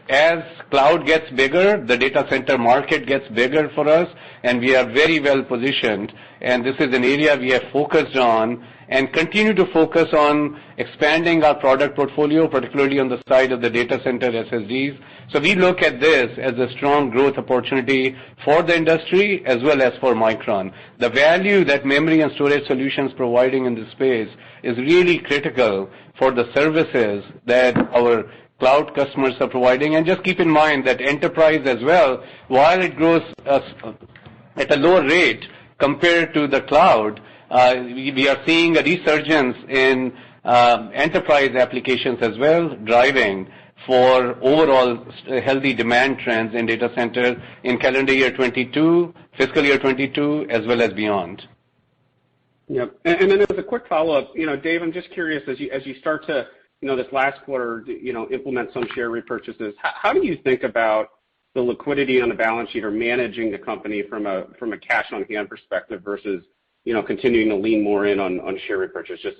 as cloud gets bigger, the data center market gets bigger for us, and we are very well positioned. And this is an area we have focused on and continue to focus on expanding our product portfolio, particularly on the side of the data center SSDs. So we look at this as a strong growth opportunity for the industry as well as for Micron. The value that memory and storage solutions providing in this space is really critical for the services that our cloud customers are providing. And just keep in mind that enterprise as well, while it grows at a lower rate compared to the cloud, we are seeing a resurgence in enterprise applications as well, driving for overall healthy demand trends in data center in calendar year 22, fiscal year 22, as well as beyond. Yep. And then as a quick follow-up, Dave, I'm just curious as you start to, this last quarter, implement some share repurchases. How do you think about the liquidity on the balance sheet or managing the company from a cash on hand perspective versus continuing to lean more in on share repurchase? Just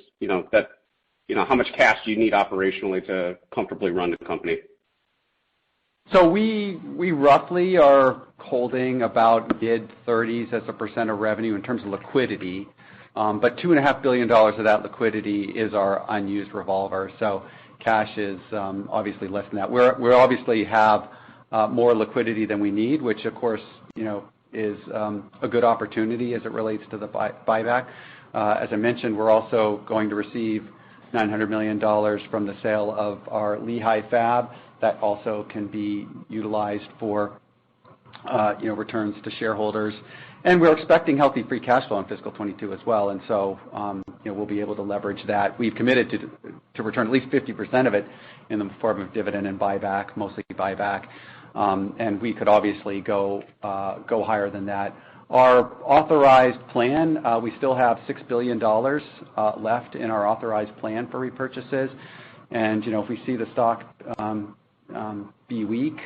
how much cash do you need operationally to comfortably run the company? So we roughly are holding about mid-30s as a % of revenue in terms of liquidity. But $2.5 billion of that liquidity is our unused revolver. So cash is obviously less than that. We obviously have more liquidity than we need, which of course is a good opportunity as it relates to the buyback. As I mentioned, we're also going to receive $900 million from the sale of our Lehi fab. That also can be utilized for returns to shareholders. And we're expecting healthy free cash flow in fiscal 22 as well. And so we'll be able to leverage that. We've committed to return at least 50% of it in the form of dividend and buyback, mostly buyback. And we could obviously go higher than that Our authorized plan, we still have $6 billion left in our authorized plan for repurchases. And, if we see the stock be weak,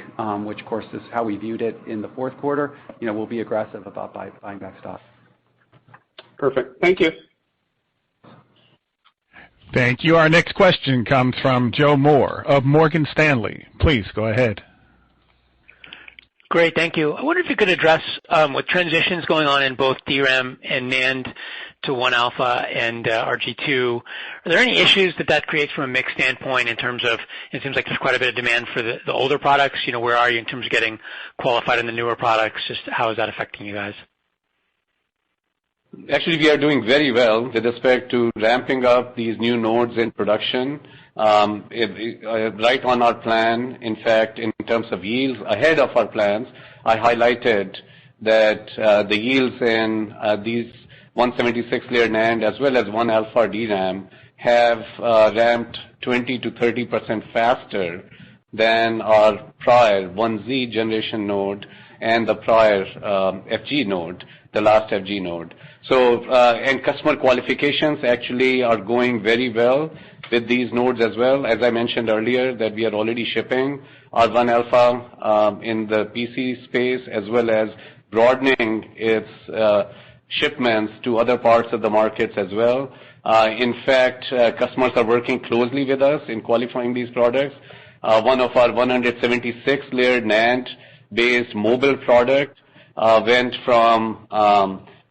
which of course is how we viewed it in the fourth quarter, we'll be aggressive about buying back stock. Perfect. Thank you. Thank you. Our next question comes from Joe Moore of Morgan Stanley. Please go ahead. Great, thank you. I wonder if you could address with transitions going on in both DRAM and NAND to 1-alpha and RG2, are there any issues that creates from a mix standpoint in terms of, it seems like there's quite a bit of demand for the older products. Where are you in terms of getting qualified in the newer products? Just how is that affecting you guys? Actually, we are doing very well with respect to ramping up these new nodes in production. Right on our plan. In fact, in terms of yields, ahead of our plans, I highlighted that the yields in these 176-layer NAND as well as 1-alpha DRAM have ramped 20 to 30% faster than our prior 1Z generation node and the prior FG node, the last FG node. So, and customer qualifications actually are going very well with these nodes as well. As I mentioned earlier, that we are already shipping our 1-alpha in the PC space, as well as broadening its shipments to other parts of the markets as well. In fact, customers are working closely with us in qualifying these products. One of our 176-layer NAND-based mobile product went from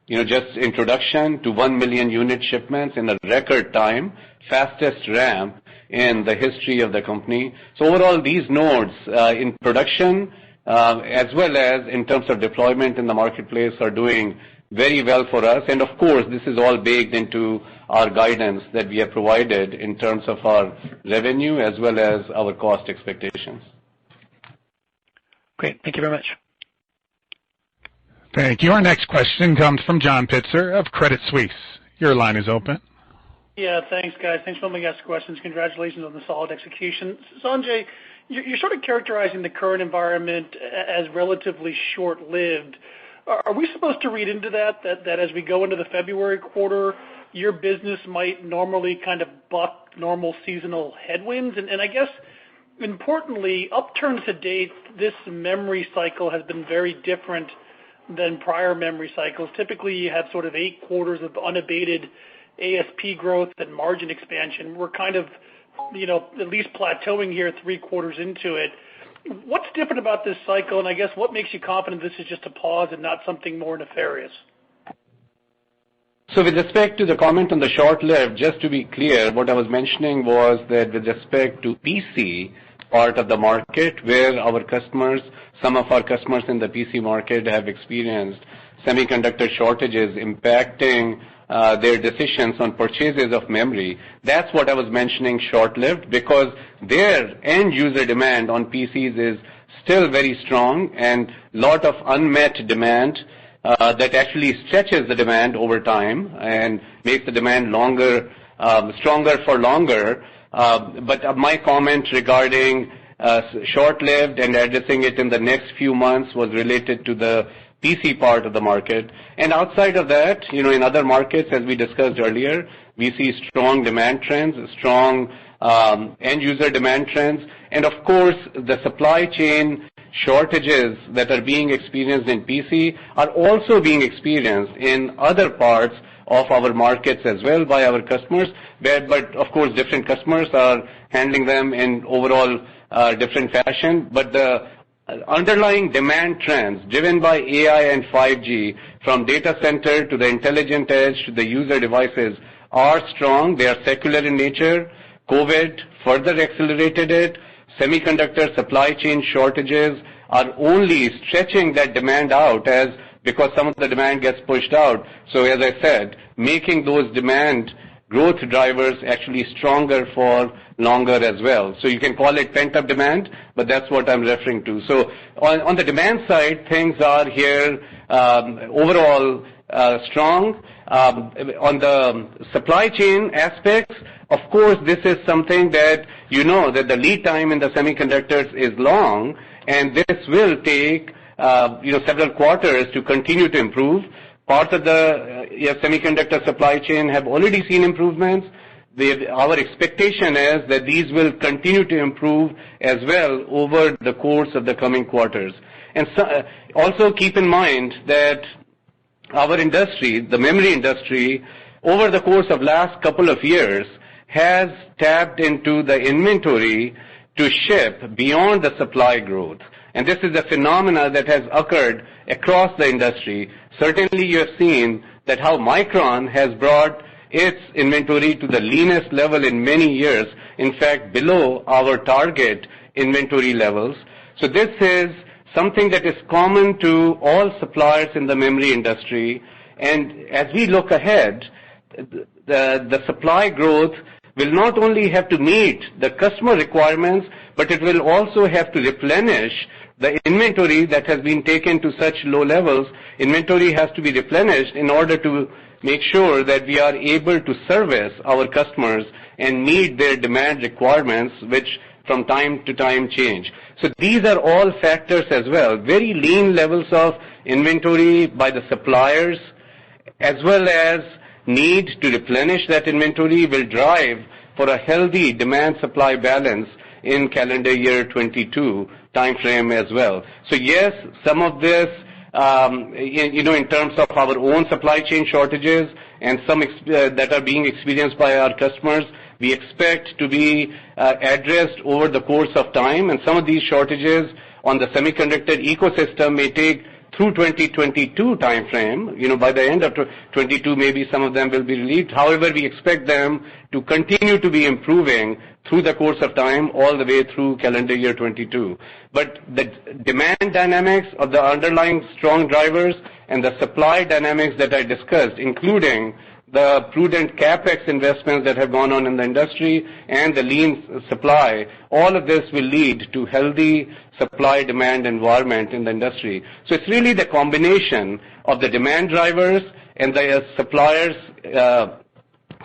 just introduction to 1 million unit shipments in a record time, fastest ramp in the history of the company. So overall, these nodes in production as well as in terms of deployment in the marketplace are doing very well for us. And of course, this is all baked into our guidance that we have provided in terms of our revenue as well as our cost expectations. Great. Thank you very much. Thank you. Our next question comes from John Pitzer of Credit Suisse. Your line is open. Yeah, thanks, guys. Thanks for letting me ask questions. Congratulations on the solid execution. Sanjay, you're sort of characterizing the current environment as relatively short-lived. Are we supposed to read into that as we go into the February quarter, your business might normally kind of buck normal seasonal headwinds? And I guess, importantly, upturns to date, this memory cycle has been very different than prior memory cycles. Typically, you have sort of 8 quarters of unabated ASP growth and margin expansion. We're kind of, at least plateauing here 3 quarters into it. What's different about this cycle, and I guess what makes you confident this is just a pause and not something more nefarious? So with respect to the comment on the short-lived, just to be clear, what I was mentioning was that with respect to PC part of the market, where our customers, some of our customers in the PC market have experienced semiconductor shortages impacting their decisions on purchases of memory. That's what I was mentioning short-lived, because their end user demand on PCs is still very strong and lot of unmet demand that actually stretches the demand over time and makes the demand longer, stronger for longer. But my comment regarding short-lived and addressing it in the next few months was related to the PC part of the market. And outside of that, in other markets, as we discussed earlier, we see strong demand trends, strong end user demand trends, and of course, the supply chain shortages that are being experienced in PC are also being experienced in other parts of our markets as well by our customers. But of course, different customers are handling them in overall different fashion. But the underlying demand trends driven by AI and 5G, from data center to the intelligent edge to the user devices, are strong. They are secular in nature. COVID further accelerated it. Semiconductor supply chain shortages are only stretching that demand out because some of the demand gets pushed out. So as I said, making those demand growth drivers actually stronger for longer as well. So you can call it pent-up demand, but that's what I'm referring to. So on the demand side, things are here overall strong. On the supply chain aspects, of course, this is something that that the lead time in the semiconductors is long, and this will take several quarters to continue to improve. Parts of the semiconductor supply chain have already seen improvements. Our expectation is that these will continue to improve as well over the course of the coming quarters. And also keep in mind that our industry, the memory industry, over the course of last couple of years has tapped into the inventory to ship beyond the supply growth. And this is a phenomena that has occurred across the industry. Certainly you have seen that how Micron has brought its inventory to the leanest level in many years, in fact below our target inventory levels. So this is something that is common to all suppliers in the memory industry. And as we look ahead, the supply growth will not only have to meet the customer requirements, but it will also have to replenish the inventory that has been taken to such low levels. Inventory has to be replenished in order to make sure that we are able to service our customers and meet their demand requirements, which from time to time change. So these are all factors as well. Very lean levels of inventory by the suppliers, as well as need to replenish that inventory, will drive for a healthy demand-supply balance in calendar year 22 timeframe as well. So yes, some of this, in terms of our own supply chain shortages and some that are being experienced by our customers, we expect to be addressed over the course of time. And some of these shortages on the semiconductor ecosystem may take through 2022 timeframe. By the end of 22, maybe some of them will be relieved. However, we expect them to continue to be improving through the course of time, all the way through calendar year 22. But the demand dynamics of the underlying strong drivers and the supply dynamics that I discussed, including the prudent CapEx investments that have gone on in the industry and the lean supply, all of this will lead to healthy supply-demand environment in the industry. So it's really the combination of the demand drivers and the suppliers'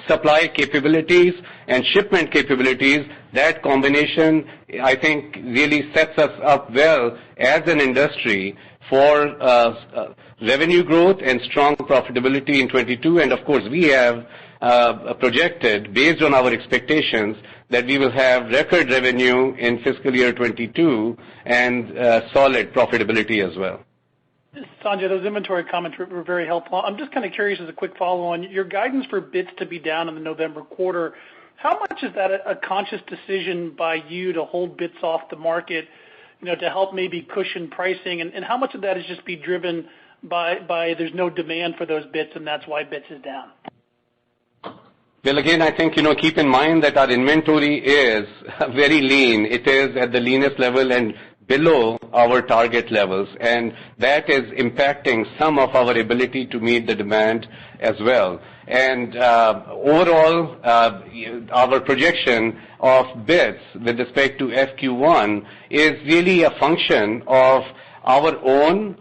supply capabilities and shipment capabilities. That combination, I think, really sets us up well as an industry for revenue growth and strong profitability in 22. And of course, we have projected, based on our expectations, that we will have record revenue in fiscal year 22 and solid profitability as well. Sanjay, those inventory comments were very helpful. I'm just kind of curious, as a quick follow-on, your guidance for bits to be down in the November quarter, how much is that a conscious decision by you to hold bits off the market, to help maybe cushion pricing, and how much of that is just be driven by there's no demand for those bits and that's why bits is down? Well, again, I think, keep in mind that our inventory is very lean. It is at the leanest level and below our target levels, and that is impacting some of our ability to meet the demand as well. And overall, our projection of bits with respect to FQ1 is really a function of our own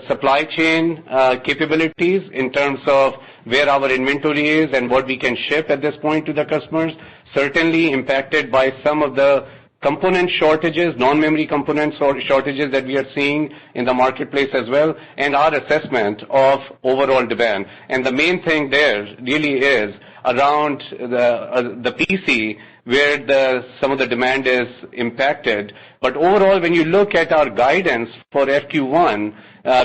supply chain capabilities in terms of where our inventory is and what we can ship at this point to the customers, certainly impacted by some of the component shortages, non-memory component shortages that we are seeing in the marketplace as well, and our assessment of overall demand. And the main thing there really is around the PC, where some of the demand is impacted. But overall, when you look at our guidance for FQ1,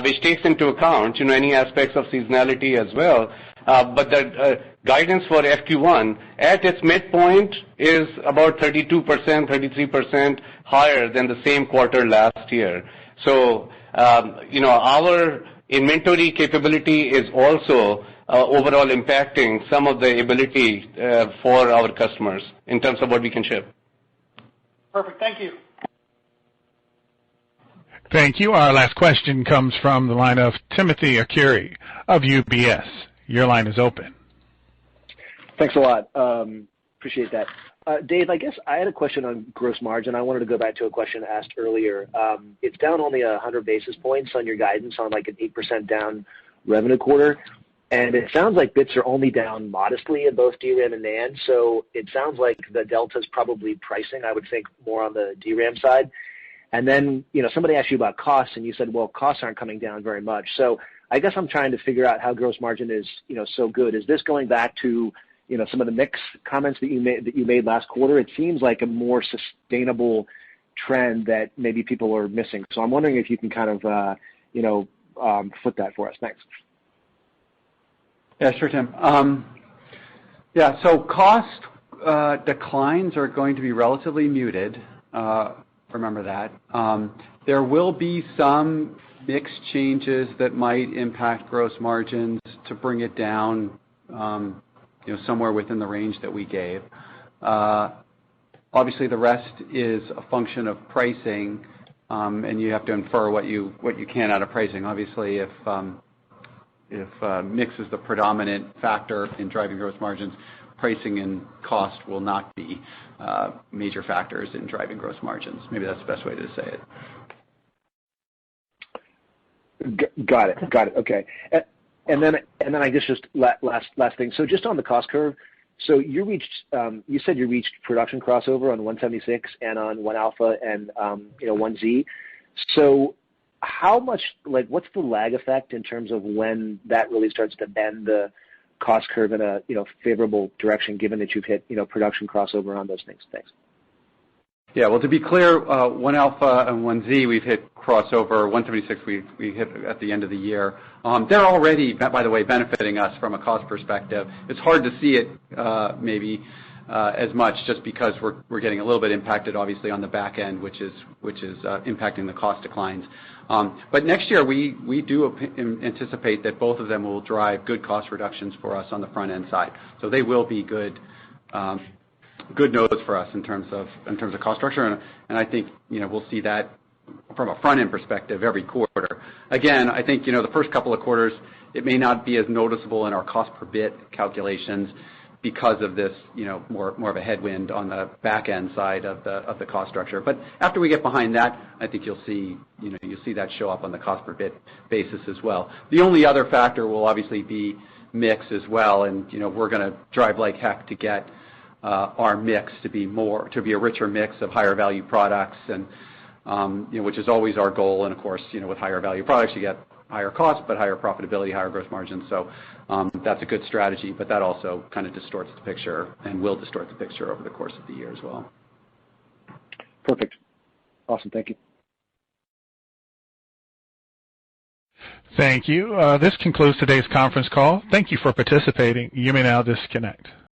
which takes into account, any aspects of seasonality as well, but the guidance for FQ1 at its midpoint is about 32%, 33% higher than the same quarter last year. So, our inventory capability is also overall impacting some of the ability for our customers in terms of what we can ship. Perfect. Thank you. Thank you. Our last question comes from the line of Timothy Arcuri of UBS. Your line is open. Thanks a lot. Appreciate that. Dave, I guess I had a question on gross margin. I wanted to go back to a question asked earlier. It's down only 100 basis points on your guidance on like an 8% down revenue quarter. And it sounds like bits are only down modestly in both DRAM and NAND. So it sounds like the delta is probably pricing, I would think, more on the DRAM side. And then, somebody asked you about costs, and you said, well, costs aren't coming down very much. So I guess I'm trying to figure out how gross margin is, so good. Is this going back to, some of the mix comments that you made last quarter? It seems like a more sustainable trend that maybe people are missing. So I'm wondering if you can kind of, foot that for us. Thanks. Yeah, sure, Tim. So cost declines are going to be relatively muted. Remember that. There will be some mix changes that might impact gross margins to bring it down, somewhere within the range that we gave. Obviously, the rest is a function of pricing, and you have to infer what you can out of pricing. Obviously, if mix is the predominant factor in driving gross margins, pricing and cost will not be major factors in driving gross margins. Maybe that's the best way to say it. Got it. Okay. And then I guess just last thing. So just on the cost curve, so you said you reached production crossover on 176 and on 1 alpha and 1Z. So how much, what's the lag effect in terms of when that really starts to bend the cost curve in a favorable direction, given that you've hit production crossover on those things? Thanks. Yeah, well, to be clear, 1 alpha and 1Z we've hit crossover. 176 we hit at the end of the year. They're already, by the way, benefiting us from a cost perspective. It's hard to see it maybe as much just because we're getting a little bit impacted, obviously, on the back end, which is impacting the cost declines. But next year we do anticipate that both of them will drive good cost reductions for us on the front end side. So they will be good nodes for us in terms of cost structure, and I think we'll see that from a front end perspective every quarter. Again, I think the first couple of quarters it may not be as noticeable in our cost per bit calculations because of this more of a headwind on the back end side of the cost structure. But after we get behind that, I think you'll see that show up on the cost per bit basis as well. The only other factor will obviously be mix as well, and we're going to drive like heck to get our mix to be a richer mix of higher value products, and which is always our goal. And of course, with higher value products, you get higher costs, but higher profitability, higher gross margins. So that's a good strategy, but that also kind of distorts the picture and will distort the picture over the course of the year as well. Perfect. Awesome. Thank you. Thank you. This concludes today's conference call. Thank you for participating. You may now disconnect.